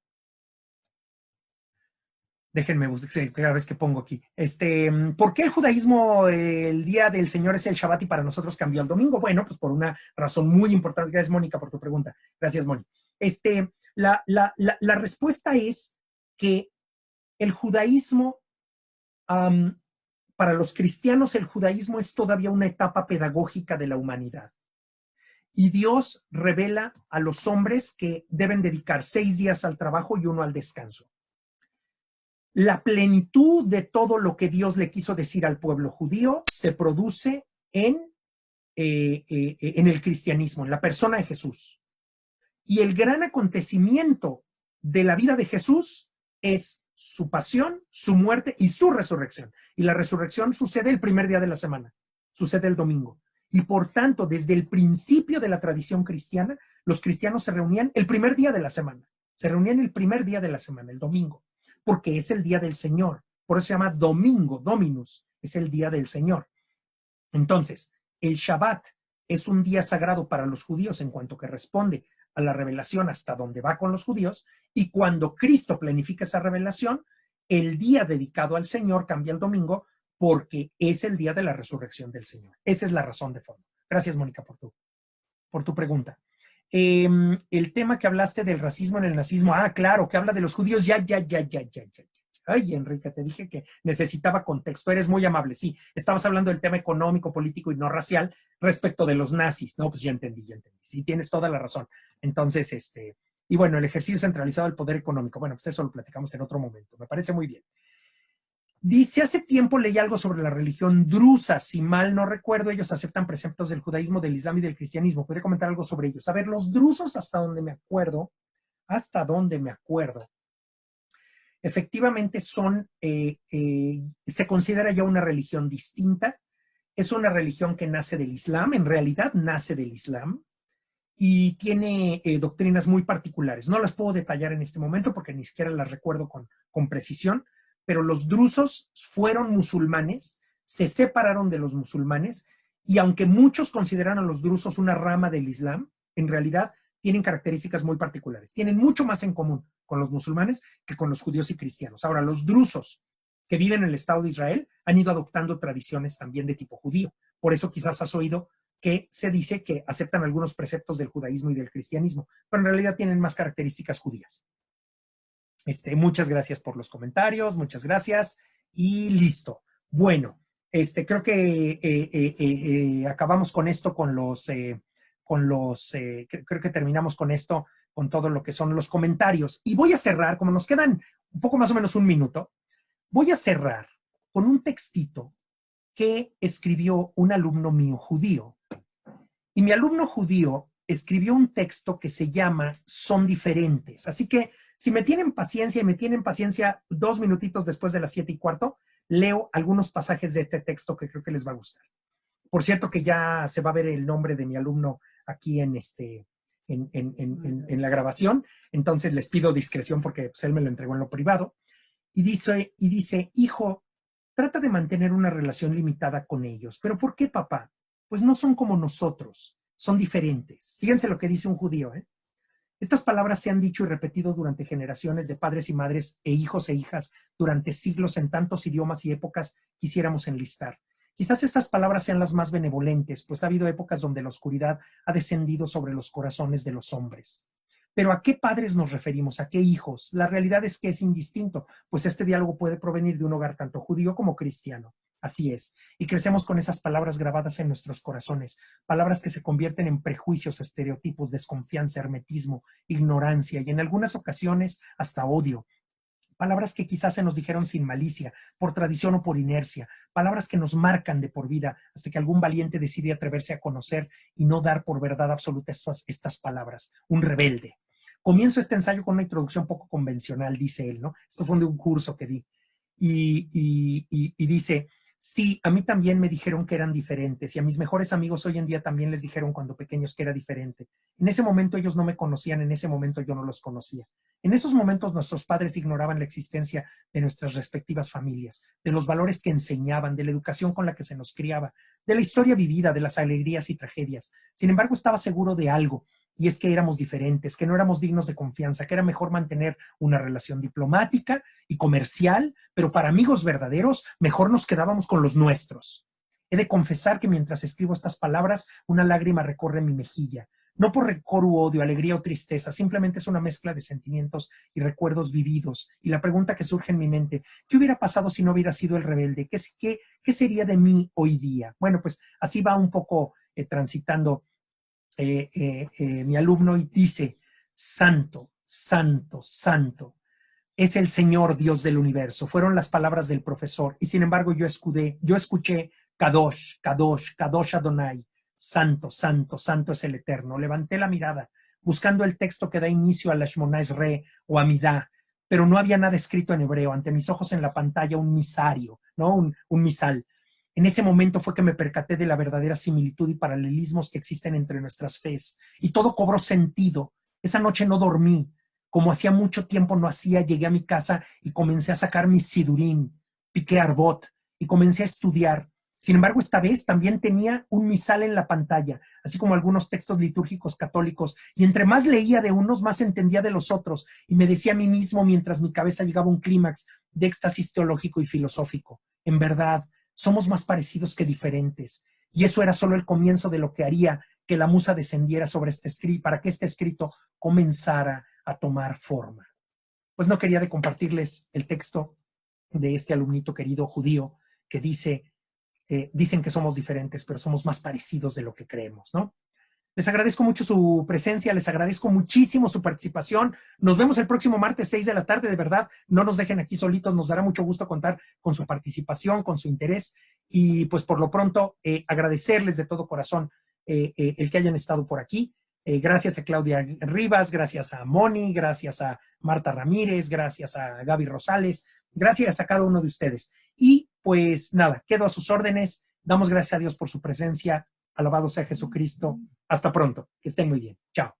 Déjenme buscar cada vez que pongo aquí. ¿Por qué el judaísmo, el día del Señor es el Shabbat y para nosotros cambió al domingo? Bueno, pues por una razón muy importante. Gracias, Mónica, por tu pregunta. Gracias, Moni. La respuesta es que el judaísmo, para los cristianos, el judaísmo es todavía una etapa pedagógica de la humanidad. Y Dios revela a los hombres que deben dedicar 6 días al trabajo y 1 al descanso. La plenitud de todo lo que Dios le quiso decir al pueblo judío se produce en el cristianismo, en la persona de Jesús. Y el gran acontecimiento de la vida de Jesús es su pasión, su muerte y su resurrección. Y la resurrección sucede el primer día de la semana, sucede el domingo. Y por tanto, desde el principio de la tradición cristiana, los cristianos se reunían el primer día de la semana. Se reunían el primer día de la semana, el domingo, porque es el día del Señor. Por eso se llama domingo, Dominus, es el día del Señor. Entonces, el Shabbat es un día sagrado para los judíos en cuanto que responde a la revelación hasta donde va con los judíos, y cuando Cristo planifica esa revelación, el día dedicado al Señor cambia el domingo porque es el día de la resurrección del Señor. Esa es la razón de fondo. Gracias, Mónica, por tu pregunta. El tema que hablaste del racismo en el nazismo, claro, que habla de los judíos, ya. Ay, Enrique, te dije que necesitaba contexto, eres muy amable, sí, estabas hablando del tema económico, político y no racial respecto de los nazis, no, pues ya entendí, sí, tienes toda la razón. Entonces, y bueno, el ejercicio centralizado del poder económico, bueno, pues eso lo platicamos en otro momento, me parece muy bien. Dice, hace tiempo leí algo sobre la religión drusa, si mal no recuerdo, ellos aceptan preceptos del judaísmo, del islam y del cristianismo. ¿Podría comentar algo sobre ellos? A ver, los drusos, hasta donde me acuerdo, efectivamente se considera ya una religión distinta. Es una religión que nace del Islam, en realidad nace del Islam, y tiene doctrinas muy particulares. No las puedo detallar en este momento porque ni siquiera las recuerdo con precisión, pero los drusos fueron musulmanes, se separaron de los musulmanes, y aunque muchos consideran a los drusos una rama del Islam, en realidad tienen características muy particulares. Tienen mucho más en común con los musulmanes que con los judíos y cristianos. Ahora, los drusos que viven en el Estado de Israel han ido adoptando tradiciones también de tipo judío. Por eso quizás has oído que se dice que aceptan algunos preceptos del judaísmo y del cristianismo, pero en realidad tienen más características judías. Muchas gracias por los comentarios, muchas gracias y listo. Bueno, creo que acabamos con esto, creo que terminamos con esto, con todo lo que son los comentarios. Y voy a cerrar, como nos quedan un poco más o menos un minuto, voy a cerrar con un textito que escribió un alumno mío judío. Y mi alumno judío escribió un texto que se llama Son diferentes. Así que si me tienen paciencia y me tienen paciencia 2 minutitos después de las 7:15, leo algunos pasajes de este texto que creo que les va a gustar. Por cierto que ya se va a ver el nombre de mi alumno aquí en la grabación, entonces les pido discreción porque pues, él me lo entregó en lo privado. Y dice, hijo, trata de mantener una relación limitada con ellos. ¿Pero por qué, papá? Pues no son como nosotros, son diferentes. Fíjense lo que dice un judío, ¿eh? Estas palabras se han dicho y repetido durante generaciones de padres y madres e hijos e hijas durante siglos en tantos idiomas y épocas quisiéramos enlistar. Quizás estas palabras sean las más benevolentes, pues ha habido épocas donde la oscuridad ha descendido sobre los corazones de los hombres. Pero ¿a qué padres nos referimos? ¿A qué hijos? La realidad es que es indistinto, pues este diálogo puede provenir de un hogar tanto judío como cristiano. Así es. Y crecemos con esas palabras grabadas en nuestros corazones, palabras que se convierten en prejuicios, estereotipos, desconfianza, hermetismo, ignorancia y en algunas ocasiones hasta odio. Palabras que quizás se nos dijeron sin malicia, por tradición o por inercia, palabras que nos marcan de por vida hasta que algún valiente decide atreverse a conocer y no dar por verdad absoluta estas palabras. Un rebelde. Comienzo este ensayo con una introducción poco convencional, dice él, ¿no? Esto fue de un curso que di. Y dice, Sí, a mí también me dijeron que eran diferentes y a mis mejores amigos hoy en día también les dijeron cuando pequeños que era diferente. En ese momento ellos no me conocían, en ese momento yo no los conocía. En esos momentos nuestros padres ignoraban la existencia de nuestras respectivas familias, de los valores que enseñaban, de la educación con la que se nos criaba, de la historia vivida, de las alegrías y tragedias. Sin embargo, estaba seguro de algo, y es que éramos diferentes, que no éramos dignos de confianza, que era mejor mantener una relación diplomática y comercial, pero para amigos verdaderos, mejor nos quedábamos con los nuestros. He de confesar que mientras escribo estas palabras, una lágrima recorre mi mejilla. No por rencor u odio, alegría o tristeza, simplemente es una mezcla de sentimientos y recuerdos vividos. Y la pregunta que surge en mi mente, ¿qué hubiera pasado si no hubiera sido el rebelde? ¿Qué sería de mí hoy día? Bueno, pues así va un poco transitando mi alumno y dice, santo, santo, santo, es el Señor Dios del universo. Fueron las palabras del profesor y sin embargo yo escuché Kadosh, Kadosh, Kadosh Adonai, santo, santo, santo es el Eterno. Levanté la mirada buscando el texto que da inicio a la Shmona Esrei o Amidá, pero no había nada escrito en hebreo. Ante mis ojos en la pantalla un misario, ¿no? Un misal. En ese momento fue que me percaté de la verdadera similitud y paralelismos que existen entre nuestras fes. Y todo cobró sentido. Esa noche no dormí. Como hacía mucho tiempo no hacía, llegué a mi casa y comencé a sacar mi sidurín, piqué arbot y comencé a estudiar. Sin embargo, esta vez también tenía un misal en la pantalla, así como algunos textos litúrgicos católicos. Y entre más leía de unos, más entendía de los otros. Y me decía a mí mismo, mientras mi cabeza llegaba a un clímax de éxtasis teológico y filosófico, en verdad, somos más parecidos que diferentes. Y eso era solo el comienzo de lo que haría que la musa descendiera sobre este escrito, para que este escrito comenzara a tomar forma. Pues no quería de compartirles el texto de este alumnito querido judío que dice, dicen que somos diferentes, pero somos más parecidos de lo que creemos, ¿no? Les agradezco mucho su presencia, les agradezco muchísimo su participación. Nos vemos el próximo martes 6 de la tarde, de verdad, no nos dejen aquí solitos, nos dará mucho gusto contar con su participación, con su interés y pues por lo pronto agradecerles de todo corazón el que hayan estado por aquí. Gracias a Claudia Rivas, gracias a Moni, gracias a Marta Ramírez, gracias a Gaby Rosales, gracias a cada uno de ustedes. Y pues nada, quedo a sus órdenes, damos gracias a Dios por su presencia. Alabado sea Jesucristo. Hasta pronto. Que estén muy bien. Chao.